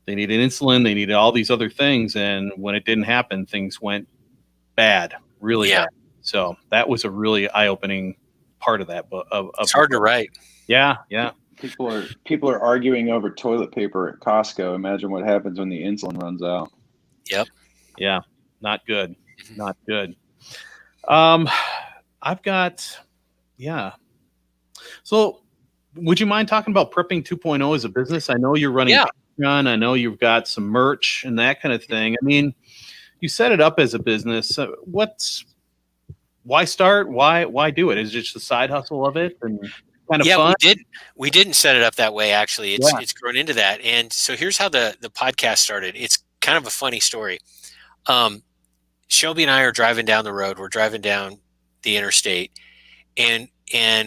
[SPEAKER 1] insulin, they needed all these other things, and when it didn't happen, things went bad, really bad. So that was a really eye-opening part of that book.
[SPEAKER 2] It's hard to write.
[SPEAKER 1] Yeah.
[SPEAKER 4] People are arguing over toilet paper at Costco. Imagine what happens when the insulin runs out.
[SPEAKER 2] Yep.
[SPEAKER 1] Yeah. Not good. Not good. I've got, So would you mind talking about Prepping 2.0 as a business? I know you're running Patreon. I know you've got some merch and that kind of thing. I mean, you set it up as a business. Why start? Why do it? Is it just the side hustle of it and kind of fun?
[SPEAKER 2] We didn't set it up that way. Actually, it's grown into that. And so here's how the podcast started. It's kind of a funny story. Shelby and I are driving down the road. We're driving down the interstate, and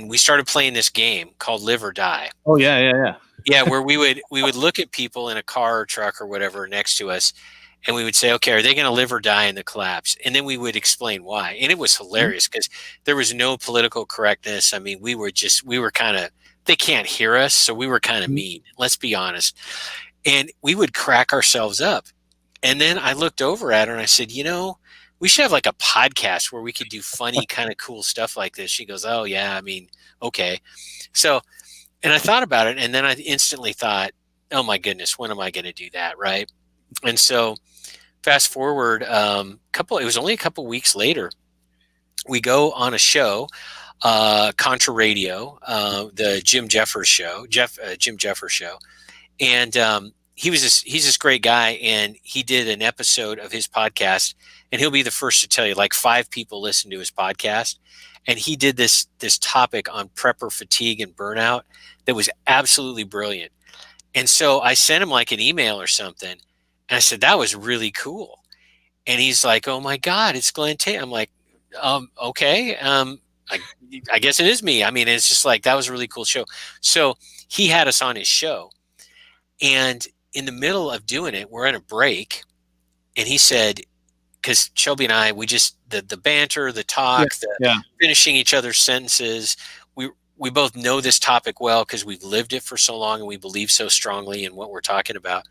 [SPEAKER 2] we started playing this game called Live or Die.
[SPEAKER 1] Oh yeah.
[SPEAKER 2] Yeah, where we would look at people in a car or truck or whatever next to us, and we would say, okay, are they going to live or die in the collapse? And then we would explain why. And it was hilarious because there was no political correctness. I mean, we were kind of, they can't hear us, so we were kind of mean. Let's be honest. And we would crack ourselves up. And then I looked over at her and I said, we should have like a podcast where we could do funny, kind of cool stuff like this. She goes, oh yeah, I mean, okay. So, and I thought about it, and then I instantly thought, oh my goodness, when am I going to do that? Right. And so fast forward, it was only a couple weeks later, we go on a show, Contra Radio, the Jim Jeffers show, and he's this great guy, and he did an episode of his podcast, and he'll be the first to tell you, like 5 people listen to his podcast, and he did this topic on prepper fatigue and burnout that was absolutely brilliant. And so I sent him like an email or something, and I said, that was really cool. And he's like, oh my God, it's Glenn Tate. I'm like, okay. I guess it is me. I mean, it's just like, that was a really cool show. So he had us on his show, and in the middle of doing it, we're in a break, and he said, because Shelby and I, we just, the banter, the talk, finishing each other's sentences, we both know this topic well because we've lived it for so long and we believe so strongly in what we're talking about.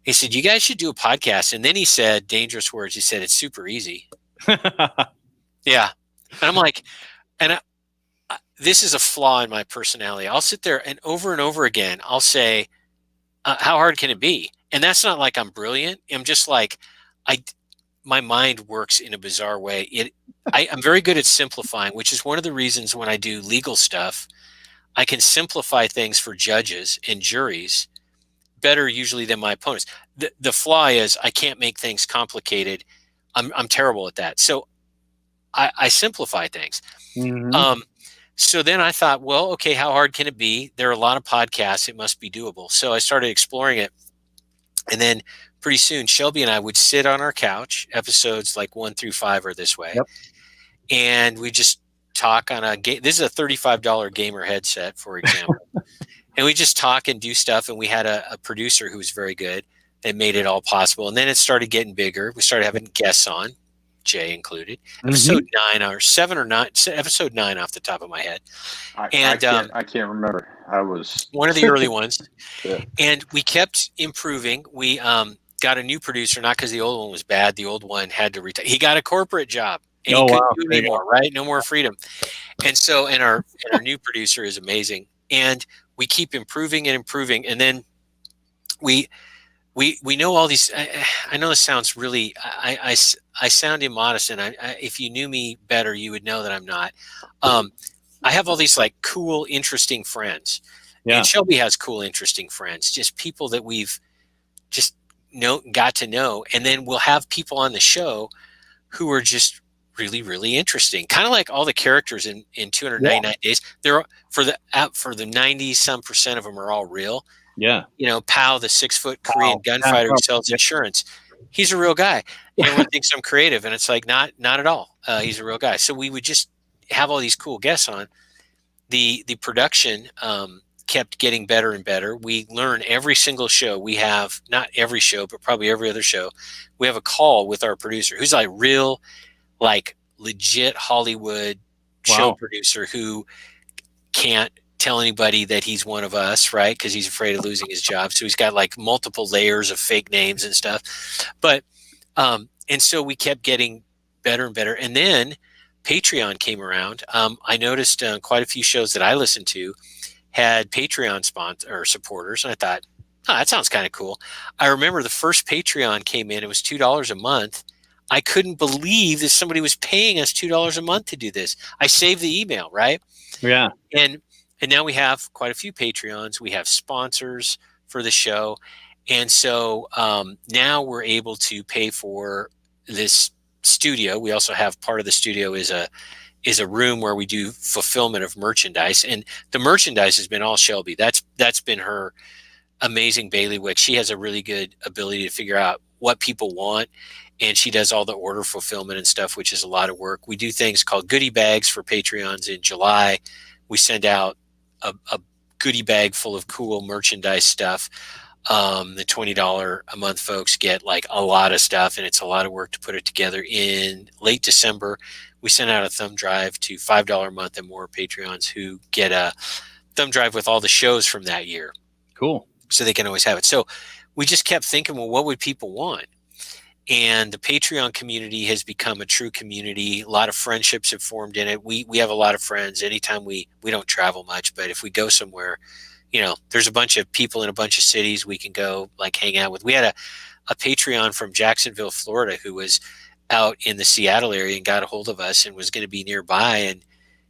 [SPEAKER 2] He said, you guys should do a podcast. And then he said dangerous words. He said, it's super easy. Yeah. And I'm like, this is a flaw in my personality. I'll sit there and over again, I'll say, how hard can it be? And that's not like I'm brilliant. I'm just like, my mind works in a bizarre way. I'm very good at simplifying, which is one of the reasons when I do legal stuff, I can simplify things for judges and juries better usually than my opponents. The flaw is I can't make things complicated. I'm terrible at that. So I simplify things. Mm-hmm. So then I thought, well, okay, how hard can it be? There are a lot of podcasts. It must be doable. So I started exploring it. And then pretty soon, Shelby and I would sit on our couch. Episodes like 1 through 5 are this way. Yep. And we just talk on a game. This is a $35 gamer headset, for example. And we just talk and do stuff. And we had a producer who was very good. that made it all possible. And then it started getting bigger. We started having guests on, Jay included. Episode 9 or 7 or 9, episode 9 off the top of my head.
[SPEAKER 4] I can't remember. I was
[SPEAKER 2] one of the early ones.
[SPEAKER 4] Yeah.
[SPEAKER 2] And we kept improving. We got a new producer, not because the old one was bad. The old one had to retire. He got a corporate job. And he couldn't do it anymore, right? No more freedom. And so, and our new producer is amazing. And we keep improving and improving. And then we know all these. I know this sounds really. I sound immodest, and if you knew me better, you would know that I'm not. I have all these like cool, interesting friends, and Shelby has cool, interesting friends. Just people that we've just got to know, and then we'll have people on the show who are just really, really interesting. Kind of like all the characters in 299 Days. They're for the 90% of them are all real.
[SPEAKER 1] Yeah.
[SPEAKER 2] Pow, the 6-foot Korean gunfighter who sells insurance. He's a real guy. Everyone thinks I'm creative, and it's like not at all. He's a real guy. So we would just have all these cool guests on. The production kept getting better and better. We learn every single show. We have not every show, but probably every other show. We have a call with our producer, who's like real, like legit Hollywood show producer who can't tell anybody that he's one of us, right? Because he's afraid of losing his job. So he's got like multiple layers of fake names and stuff. But and so we kept getting better and better. And then Patreon came around. I noticed quite a few shows that I listened to had Patreon supporters, and I thought, that sounds kind of cool. I remember the first Patreon came in; it was $2 a month. I couldn't believe that somebody was paying us $2 a month to do this. I saved the email, right?
[SPEAKER 1] Yeah,
[SPEAKER 2] and now we have quite a few Patreons. We have sponsors for the show. And so now we're able to pay for this studio. We also have part of the studio is a room where we do fulfillment of merchandise. And the merchandise has been all Shelby. That's been her amazing bailiwick. She has a really good ability to figure out what people want. And she does all the order fulfillment and stuff, which is a lot of work. We do things called goodie bags for Patreons in July. We send out a goodie bag full of cool merchandise stuff. The $20 a month folks get like a lot of stuff, and it's a lot of work to put it together. In late December, we sent out a thumb drive to $5 a month and more Patreons who get a thumb drive with all the shows from that year.
[SPEAKER 1] Cool.
[SPEAKER 2] So they can always have it. So we just kept thinking, well, what would people want? And the Patreon community has become a true community. A lot of friendships have formed in it. We have a lot of friends. Anytime we don't travel much, but if we go somewhere, there's a bunch of people in a bunch of cities we can go like hang out with. We had a Patreon from Jacksonville, Florida, who was out in the Seattle area and got a hold of us and was going to be nearby. And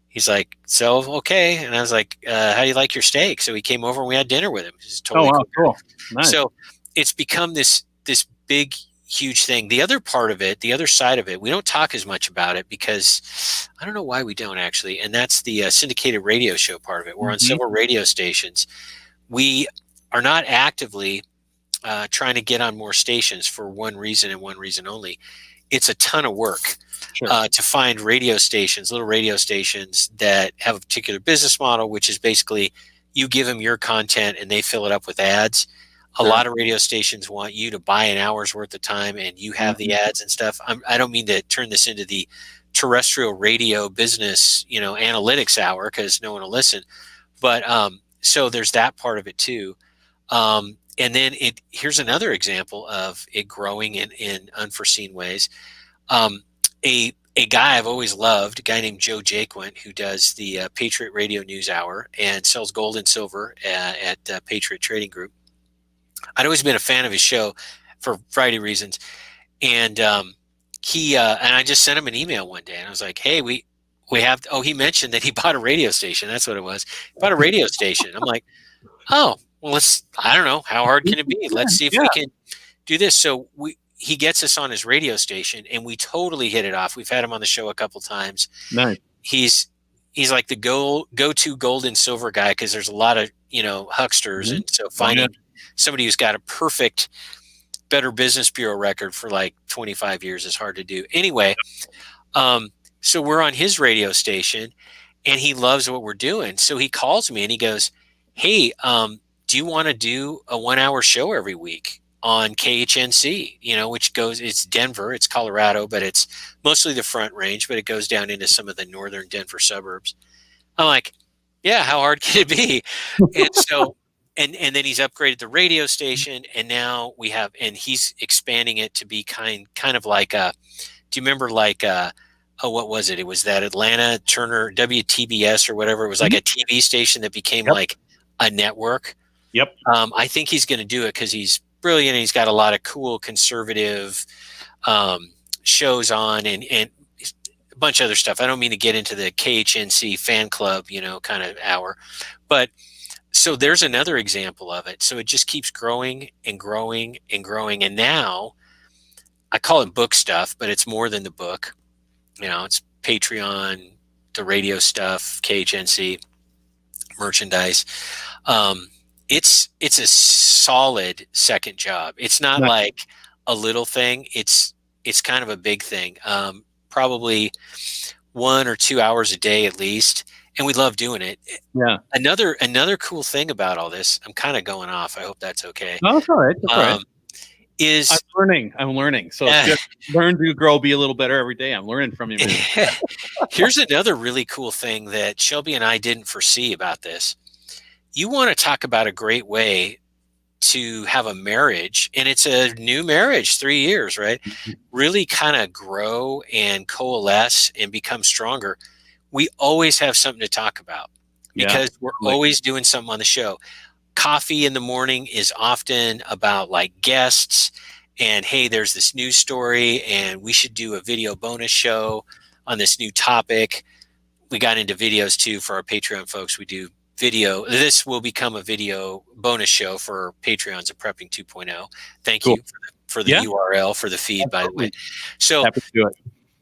[SPEAKER 2] he's like, so, okay. And I was like, how do you like your steak? So he came over and we had dinner with him. It's totally
[SPEAKER 1] cool. Nice.
[SPEAKER 2] So it's become this big, huge thing. The other part of it, the other side of it, we don't talk as much about it because I don't know why we don't actually. And that's the syndicated radio show part of it. We're on several radio stations. We are not actively trying to get on more stations for one reason and one reason only. It's a ton of work to find radio stations, little radio stations that have a particular business model, which is basically you give them your content and they fill it up with ads. A lot of radio stations want you to buy an hour's worth of time and you have the ads and stuff. I don't mean to turn this into the terrestrial radio business, analytics hour, because no one will listen. But so there's that part of it too. And then here's another example of it growing in unforeseen ways. A guy I've always loved, a guy named Joe Jaquint, who does the Patriot Radio News Hour and sells gold and silver at Patriot Trading Group. I'd always been a fan of his show for a variety of reasons. And and I just sent him an email one day and I was like, hey, we have, he mentioned that he bought a radio station. That's what it was. He bought a radio station. I'm like, oh, well, I don't know. How hard can it be? Let's see if we can do this. So he gets us on his radio station and we totally hit it off. We've had him on the show a couple times.
[SPEAKER 1] Nice.
[SPEAKER 2] He's like the go-to gold and silver guy, because there's a lot of, hucksters. And so finding somebody who's got a perfect Better Business Bureau record for like 25 years is hard to do. Anyway, so we're on his radio station and he loves what we're doing. So he calls me and he goes, hey, do you want to do a 1-hour show every week on KHNC, it's Denver, it's Colorado, but it's mostly the Front Range, but it goes down into some of the northern Denver suburbs. I'm like, yeah, how hard can it be? And so, and then he's upgraded the radio station, and now and he's expanding it to be kind of like do you remember what was it? It was that Atlanta Turner WTBS or whatever. It was like a TV station that became like a network.
[SPEAKER 1] Yep.
[SPEAKER 2] I think he's going to do it because he's brilliant and he's got a lot of cool conservative shows on and a bunch of other stuff. I don't mean to get into the KHNC fan club, kind of hour, but so there's another example of it. So it just keeps growing and growing and growing. And now I call it book stuff, but it's more than the book. It's Patreon, the radio stuff, KHNC, merchandise. It's a solid second job. It's not like a little thing. It's kind of a big thing. Probably 1 or 2 hours a day at least, and we love doing it.
[SPEAKER 1] Yeah.
[SPEAKER 2] Another cool thing about all this, I'm kind of going off. I hope that's okay.
[SPEAKER 1] No, that's all right. That's all right. I'm learning. So just learn, do, grow, be a little better every day. I'm learning from you.
[SPEAKER 2] Here's another really cool thing that Shelby and I didn't foresee about this. You want to talk about a great way to have a marriage, and it's a new marriage, 3 years, right? Really kind of grow and coalesce and become stronger. We always have something to talk about because we're always doing something on the show. Coffee in the morning is often about like guests and, hey, there's this news story and we should do a video bonus show on this new topic. We got into videos too for our Patreon folks. We do video. This will become a video bonus show for Patreons of Prepping 2.0. Thank you for the URL for the feed, by the way. So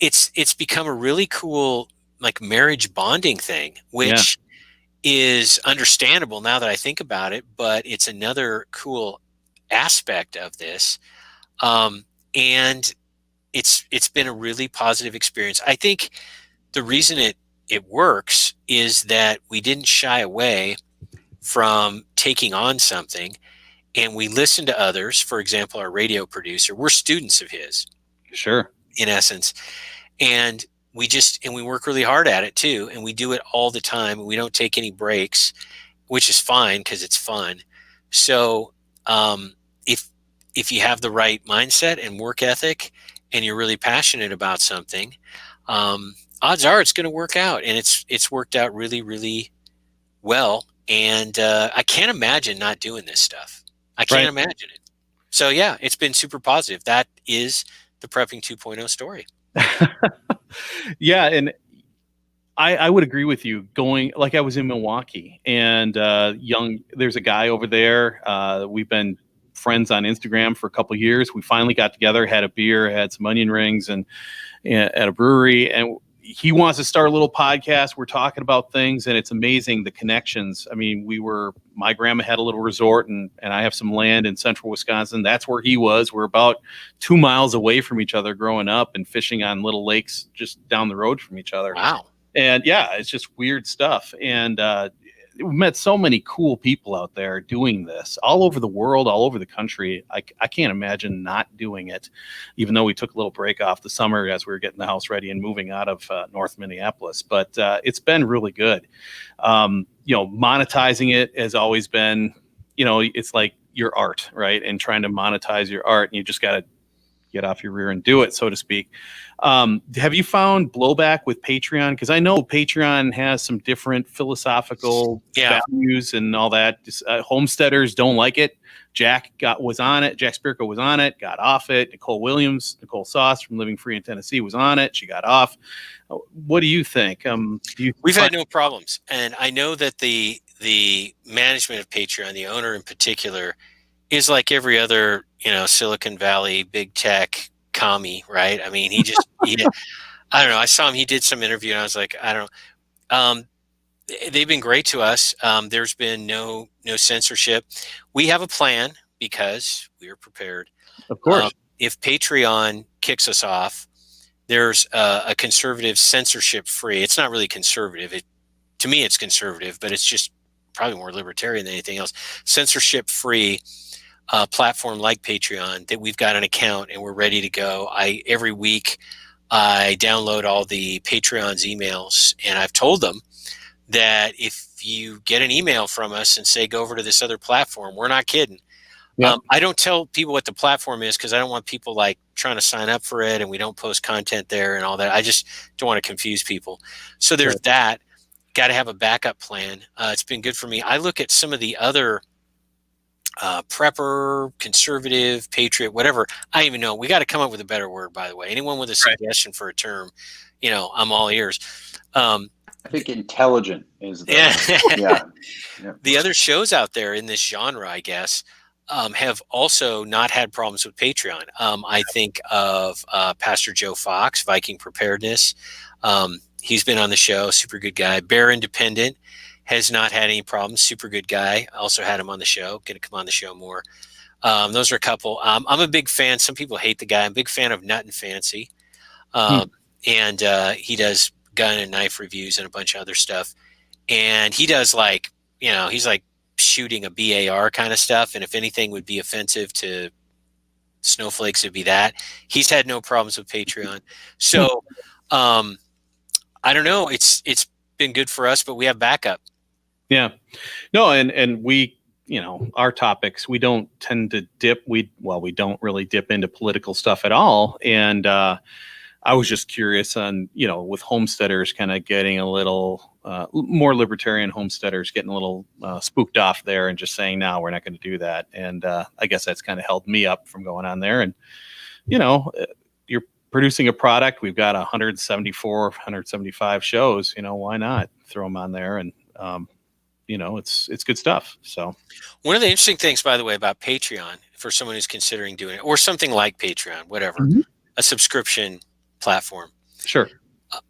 [SPEAKER 2] it's become a really cool like marriage bonding thing, which is understandable now that I think about it, but it's another cool aspect of this. And it's been a really positive experience. I think the reason it works is that we didn't shy away from taking on something, and we listen to others. For example, our radio producer, we're students of his.
[SPEAKER 1] Sure.
[SPEAKER 2] In essence. And we work really hard at it too. And we do it all the time. And we don't take any breaks, which is fine because it's fun. So if you have the right mindset and work ethic and you're really passionate about something, odds are it's going to work out. And it's worked out really, really well. And I can't imagine not doing this stuff. I can't imagine it. So yeah, it's been super positive. That is the Prepping 2.0 story.
[SPEAKER 1] Yeah, and I would agree with you. Going like I was in Milwaukee, and there's a guy over there. We've been friends on Instagram for a couple of years. We finally got together, had a beer, had some onion rings, and at a brewery. And he wants to start a little podcast. We're talking about things, and it's amazing the connections. I mean, my grandma had a little resort, and I have some land in central Wisconsin. That's where he was. We're about 2 miles away from each other growing up and fishing on little lakes just down the road from each other.
[SPEAKER 2] Wow.
[SPEAKER 1] And yeah, it's just weird stuff. And we met so many cool people out there doing this all over the world, all over the country. I can't imagine not doing it, even though we took a little break off the summer as we were getting the house ready and moving out of North Minneapolis. But it's been really good. Monetizing it has always been, it's like your art, right? And trying to monetize your art, and you just got to get off your rear and do it, so to speak. Have you found blowback with Patreon? Because I know Patreon has some different philosophical values and all that. Homesteaders don't like it. Jack was on it. Jack Spirko was on it, got off it. Nicole Sauce from Living Free in Tennessee was on it. She got off. What do you think?
[SPEAKER 2] We've had no problems. And I know that the management of Patreon, the owner in particular, is like every other, Silicon Valley, big tech commie, right? I mean, I don't know. I saw him, he did some interview and I was like, I don't know. They've been great to us. There's been no censorship. We have a plan because we are prepared.
[SPEAKER 1] Of course.
[SPEAKER 2] If Patreon kicks us off, there's a conservative censorship free. It's not really conservative. To me, it's conservative, but it's just probably more libertarian than anything else. Censorship free platform like Patreon, that we've got an account and we're ready to go. Every week I download all the Patreon's emails, and I've told them that if you get an email from us and say, go over to this other platform, we're not kidding.
[SPEAKER 1] Yep.
[SPEAKER 2] I don't tell people what the platform is because I don't want people like trying to sign up for it, and we don't post content there and all that. I just don't want to confuse people. So there's that. Got to have a backup plan. It's been good for me. I look at some of the other prepper, conservative, patriot, whatever. I don't even know. We got to come up with a better word, by the way. Anyone with a suggestion for a term, I'm all ears.
[SPEAKER 4] I think intelligent is the yeah.
[SPEAKER 2] The other shows out there in this genre, I guess, have also not had problems with Patreon. I think of Pastor Joe Fox, Viking Preparedness. He's been on the show, super good guy. Bear Independent has not had any problems, super good guy. Also had him on the show, going to come on the show more. Those are a couple. I'm a big fan. Some people hate the guy. I'm a big fan of Nut and Fancy. And he does gun and knife reviews and a bunch of other stuff. And he does he's like shooting a BAR kind of stuff. And if anything would be offensive to snowflakes, it'd be that. He's had no problems with Patreon. So I don't know. It's been good for us, but we have backup.
[SPEAKER 1] Yeah. No, and we, our topics, we don't tend to dip. We don't really dip into political stuff at all. And I was just curious on, with homesteaders kind of getting a little more libertarian homesteaders getting a little spooked off there and just saying, no, we're not going to do that. And I guess that's kind of held me up from going on there. And, you're producing a product. We've got 175 shows, why not throw them on there? And, it's good stuff. So
[SPEAKER 2] one of the interesting things, by the way, about Patreon for someone who's considering doing it, or something like Patreon, whatever, a subscription platform.
[SPEAKER 1] Sure.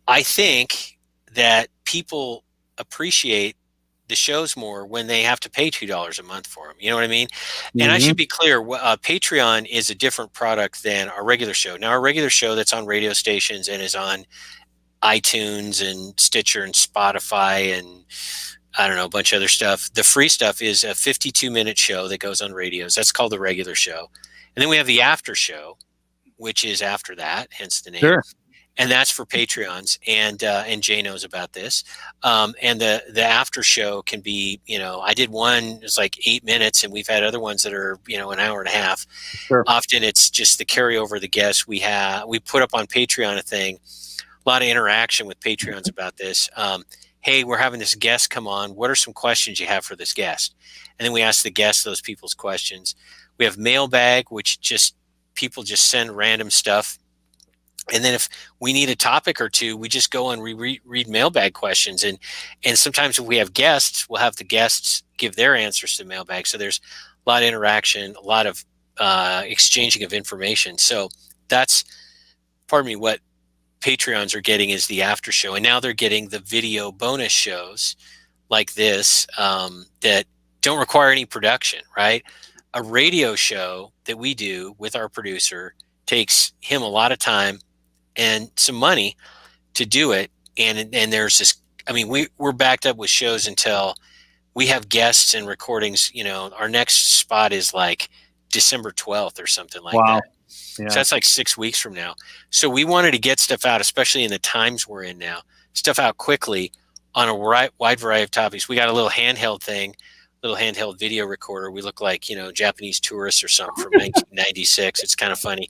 [SPEAKER 2] I think that people appreciate the shows more when they have to pay $2 a month for them. You know what I mean? And I should be clear, Patreon is a different product than our regular show. Now, our regular show that's on radio stations and is on iTunes and Stitcher and Spotify and I don't know, a bunch of other stuff. The free stuff is a 52-minute show that goes on radios. That's called the regular show. And then we have the after show, which is after that, hence the name.
[SPEAKER 1] Sure.
[SPEAKER 2] And that's for Patreons. And Jay knows about this. And the after show can be, I did one, it's like 8 minutes, and we've had other ones that are, an hour and a half.
[SPEAKER 1] Sure.
[SPEAKER 2] Often it's just the carryover of the guests we put up on Patreon a thing, a lot of interaction with Patreons about this. Hey, we're having this guest come on. What are some questions you have for this guest? And then we ask the guests those people's questions. We have mailbag, which people just send random stuff. And then if we need a topic or two, we just go and read mailbag questions. And sometimes if we have guests, we'll have the guests give their answers to mailbag. So there's a lot of interaction, a lot of exchanging of information. So that's, what Patreons are getting is the after show. And now they're getting the video bonus shows like this that don't require any production, right? A radio show that we do with our producer takes him a lot of time and some money to do it. And there's this, we're backed up with shows until we have guests and recordings. Our next spot is like December 12th or something like that. Yeah. So that's like 6 weeks from now. So we wanted to get stuff out, especially in the times we're in now, stuff out quickly on a wide variety of topics. We got a little handheld video recorder. We look like, Japanese tourists or something from 1996. It's kind of funny.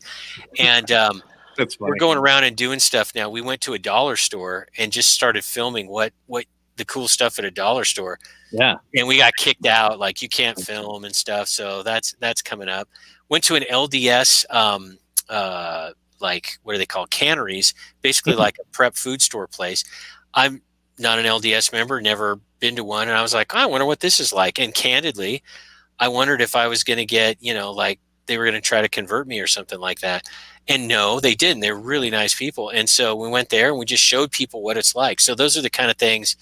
[SPEAKER 2] And
[SPEAKER 1] that's funny.
[SPEAKER 2] We're going around and doing stuff now. We went to a dollar store and just started filming what the cool stuff at a dollar store.
[SPEAKER 1] Yeah.
[SPEAKER 2] And we got kicked out, like you can't film and stuff. So that's coming up. Went to an LDS, like what do they call canneries? Basically like a prep food store place. I'm not an LDS member, never been to one. And I was like, I wonder what this is like. And candidly, I wondered if I was going to get, like they were going to try to convert me or something like that. And no, they didn't. They're really nice people. And so we went there and we just showed people what it's like. So those are the kind of things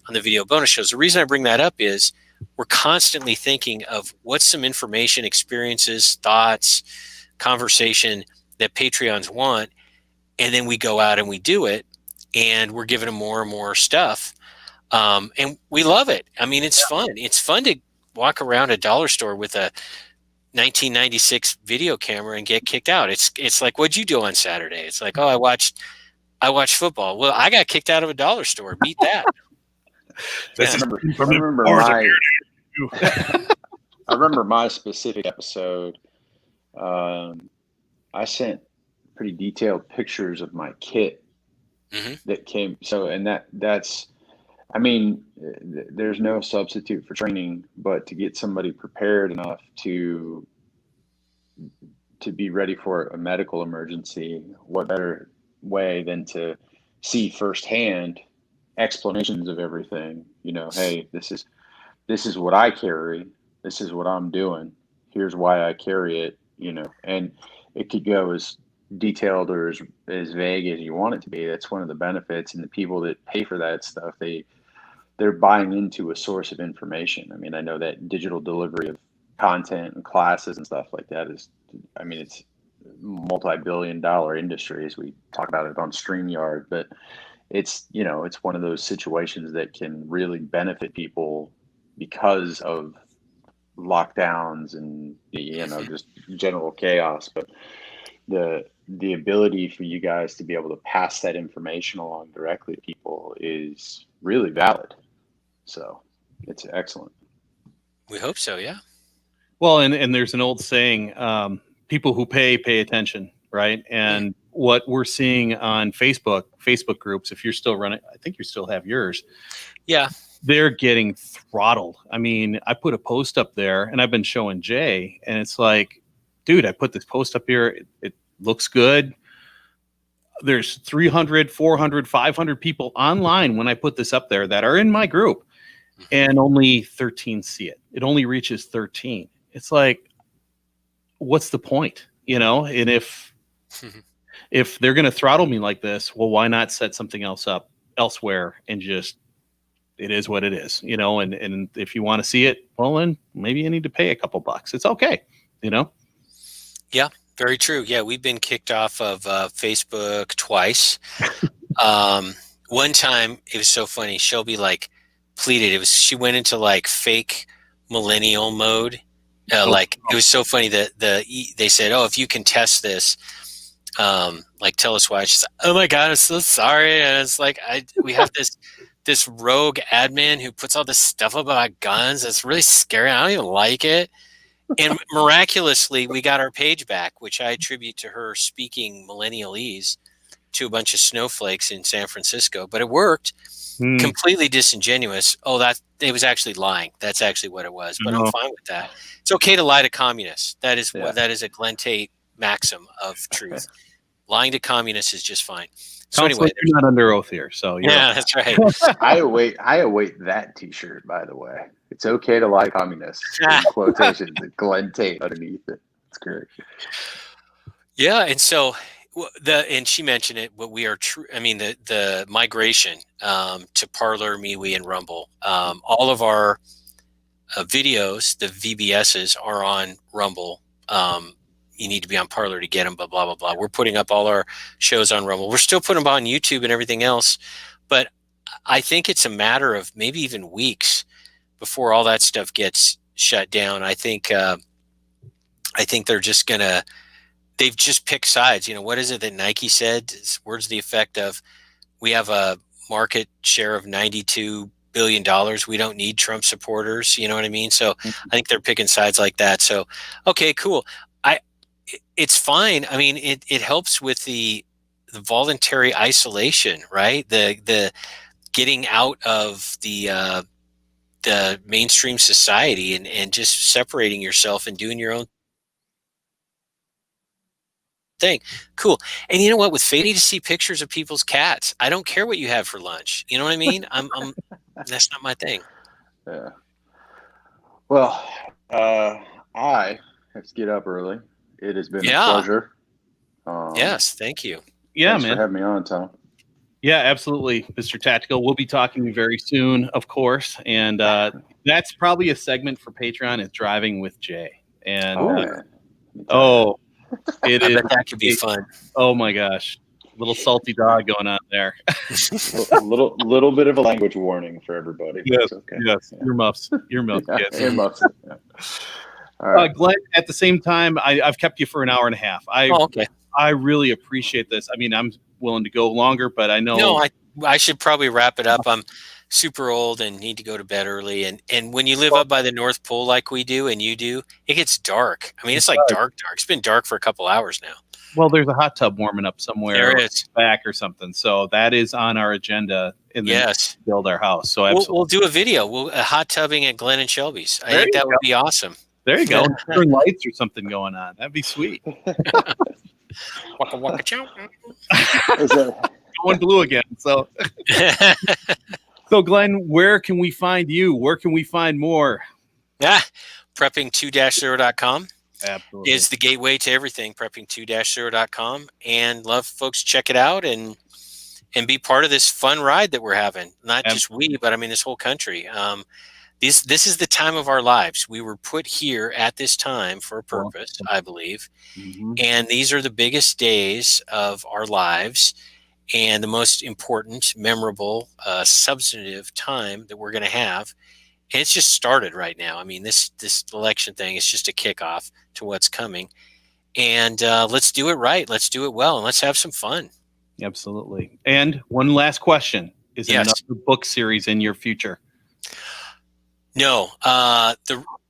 [SPEAKER 2] on the video bonus shows. The reason I bring that up is we're constantly thinking of what's some information, experiences, thoughts, conversation that Patreons want. And then we go out and we do it. And we're giving them more and more stuff. And we love it. It's fun. It's fun to walk around a dollar store with a 1996 video camera and get kicked out. It's like, what'd you do on Saturday? It's like, oh, I watched football. Well, I got kicked out of a dollar store. Beat that.
[SPEAKER 4] I remember my specific episode. I sent pretty detailed pictures of my kit that came. So, and that's, I mean, there's no substitute for training, but to get somebody prepared enough to be ready for a medical emergency, what better way than to see firsthand explanations of everything? You know, hey, this is what I carry. This is what I'm doing. Here's why I carry it, you know, and it could go as detailed or as vague as you want it to be. That's one of the benefits. And the people that pay for that stuff, they're buying into a source of information. I mean, I know that digital delivery of content and classes and stuff like that is, I mean, it's multi-billion-dollar industry as we talk about it on StreamYard, but it's, you know, it's one of those situations that can really benefit people because of lockdowns and, you know, just general chaos. But the ability for you guys to be able to pass that information along directly to people is really valid. So it's excellent.
[SPEAKER 2] We hope so, yeah.
[SPEAKER 1] Well, and there's an old saying, people who pay attention, right? And what we're seeing on Facebook groups, if you're still running, I think you still have yours.
[SPEAKER 2] Yeah.
[SPEAKER 1] They're getting throttled. I mean, I put a post up there and I've been showing Jay, and it's like, dude, I put this post up here. It looks good. There's 300, 400, 500 people online when I put this up there that are in my group, and only 13 see it. It only reaches 13. It's like, what's the point? You know, and if they're going to throttle me like this, well, why not set something else up elsewhere and just, it is what it is, you know, and if you want to see it, well, then maybe you need to pay a couple bucks. It's okay. You know?
[SPEAKER 2] Yeah, very true. Yeah. We've been kicked off of Facebook twice. One time it was so funny. Shelby like pleaded. She went into like fake millennial mode. Like it was so funny that they said, oh, if you can test this, like tell us why. She's like, oh my God, I'm so sorry. And it's like, we have this rogue admin who puts all this stuff about guns. It's really scary. I don't even like it. And miraculously, we got our page back, which I attribute to her speaking millennialese to a bunch of snowflakes in San Francisco. But it worked. Completely disingenuous. Oh, it was actually lying. That's actually what it was. But I'm fine with that. It's okay to lie to communists. That is that is a Glenn Tate maxim of truth. Lying to communists is just fine. So anyway,
[SPEAKER 1] you're not under oath here. So
[SPEAKER 2] yeah, that's right.
[SPEAKER 4] I await that T-shirt. By the way, it's okay to lie to communists. In quotations, Glenn Tate underneath it. It's great.
[SPEAKER 2] Yeah, and so. And she mentioned it, but we are true. I mean, the migration to Parler, MeWe, and Rumble. All of our videos, the VBSs, are on Rumble. You need to be on Parler to get them. Blah blah blah blah. We're putting up all our shows on Rumble. We're still putting them on YouTube and everything else, but I think it's a matter of maybe even weeks before all that stuff gets shut down. I think they're just gonna. They've just picked sides. You know, what is it that Nike said? Words to the effect of, we have a market share of $92 billion. We don't need Trump supporters. You know what I mean? So I think they're picking sides like that. So, okay, cool. It's fine. I mean, it helps with the voluntary isolation, right? The getting out of the mainstream society and just separating yourself and doing your own thing. Cool. And you know what? With Faye, I need to see pictures of people's cats. I don't care what you have for lunch. You know what I mean? I'm that's not my thing.
[SPEAKER 4] Yeah. Well, I have to get up early. It has been a pleasure.
[SPEAKER 2] Yes, thank you.
[SPEAKER 1] Yeah,
[SPEAKER 4] thanks
[SPEAKER 1] man.
[SPEAKER 4] for having me on, Tom.
[SPEAKER 1] Yeah, absolutely, Mr. Tactical. We'll be talking very soon, of course. And that's probably a segment for Patreon, is Driving with Jay. And it is.
[SPEAKER 2] That could be fun.
[SPEAKER 1] Oh my gosh, little salty dog going on there.
[SPEAKER 4] a little bit of a language warning for everybody.
[SPEAKER 1] Yes,
[SPEAKER 4] okay.
[SPEAKER 1] yes.
[SPEAKER 4] Yeah.
[SPEAKER 1] Earmuffs.
[SPEAKER 4] Yeah,
[SPEAKER 1] Yes.
[SPEAKER 4] earmuffs. Yeah. All right.
[SPEAKER 1] Glenn, at the same time, I've kept you for an hour and a half.
[SPEAKER 2] Oh, okay.
[SPEAKER 1] I really appreciate this. I mean, I'm willing to go longer, but I know.
[SPEAKER 2] No, I should probably wrap it up. I'm super old and need to go to bed early. And when you live up by the North Pole like we do and you do, it gets dark. I mean, it's like dark. It's been dark for a couple hours now.
[SPEAKER 1] Well, there's a hot tub warming up somewhere
[SPEAKER 2] There is.
[SPEAKER 1] back or something. So that is on our agenda in the
[SPEAKER 2] Yes.
[SPEAKER 1] build our house. So absolutely.
[SPEAKER 2] We'll do a video. We'll hot tubbing at Glenn and Shelby's. I think that would be awesome.
[SPEAKER 1] There you go. Turn lights or something going on. That'd be sweet.
[SPEAKER 2] Waka waka chow.
[SPEAKER 1] Going blue again. So, so Glenn, where can we find you? Where can we find more?
[SPEAKER 2] Yeah, prepping2-0.com
[SPEAKER 1] Absolutely.
[SPEAKER 2] is the gateway to everything. Prepping2-0.com, and love folks check it out and be part of this fun ride that we're having. Not just we, but I mean this whole country. This is the time of our lives. We were put here at this time for a purpose, I believe.
[SPEAKER 1] Mm-hmm.
[SPEAKER 2] And these are the biggest days of our lives and the most important, memorable, substantive time that we're going to have. And it's just started right now. I mean, this election thing is just a kickoff to what's coming. And let's do it right. Let's do it well. And let's have some fun.
[SPEAKER 1] Absolutely. And one last question. Is there another book series in your future?
[SPEAKER 2] No,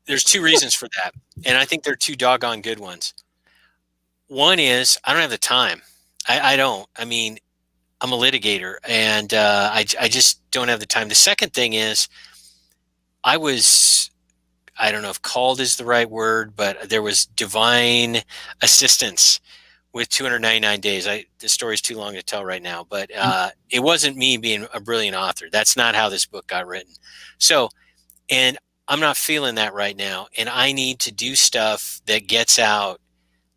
[SPEAKER 2] there's two reasons for that, and I think they're two doggone good ones. One is I don't have the time. I don't. I mean, I'm a litigator, and I just don't have the time. The second thing is I don't know if called is the right word, but there was divine assistance with 299 days. The story's too long to tell right now, but it wasn't me being a brilliant author. That's not how this book got written. So. And I'm not feeling that right now. And I need to do stuff that gets out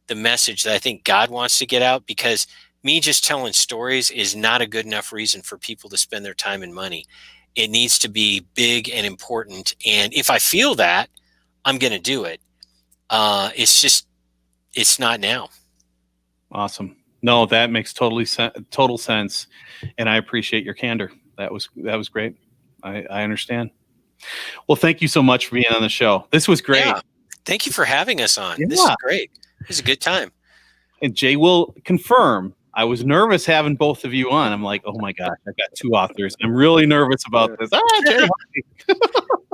[SPEAKER 2] the message that I think God wants to get out, because me just telling stories is not a good enough reason for people to spend their time and money. It needs to be big and important. And if I feel that, I'm going to do it. It's not now.
[SPEAKER 1] Awesome. No, that makes total sense. And I appreciate your candor. That was great. I understand. Well, thank you so much for being on the show. This was great.
[SPEAKER 2] Yeah. Thank you for having us on.
[SPEAKER 1] Yeah.
[SPEAKER 2] This is great. This is a good time.
[SPEAKER 1] And Jay will confirm. I was nervous having both of you on. I'm like, oh my gosh, I've got two authors. I'm really nervous about this. Jay.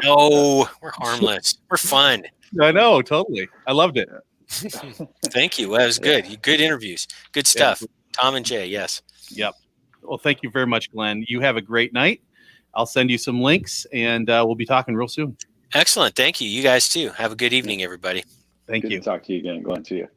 [SPEAKER 2] No, we're harmless. We're fun.
[SPEAKER 1] I know, totally. I loved it.
[SPEAKER 2] Thank you. That was good. Good interviews. Good stuff. Yeah. Tom and Jay, yes.
[SPEAKER 1] Yep. Well, thank you very much, Glenn. You have a great night. I'll send you some links, and we'll be talking real soon.
[SPEAKER 2] Excellent. Thank you. You guys too. Have a good evening, everybody.
[SPEAKER 1] Thank you.
[SPEAKER 4] Good to talk to you again, Glenn, to you.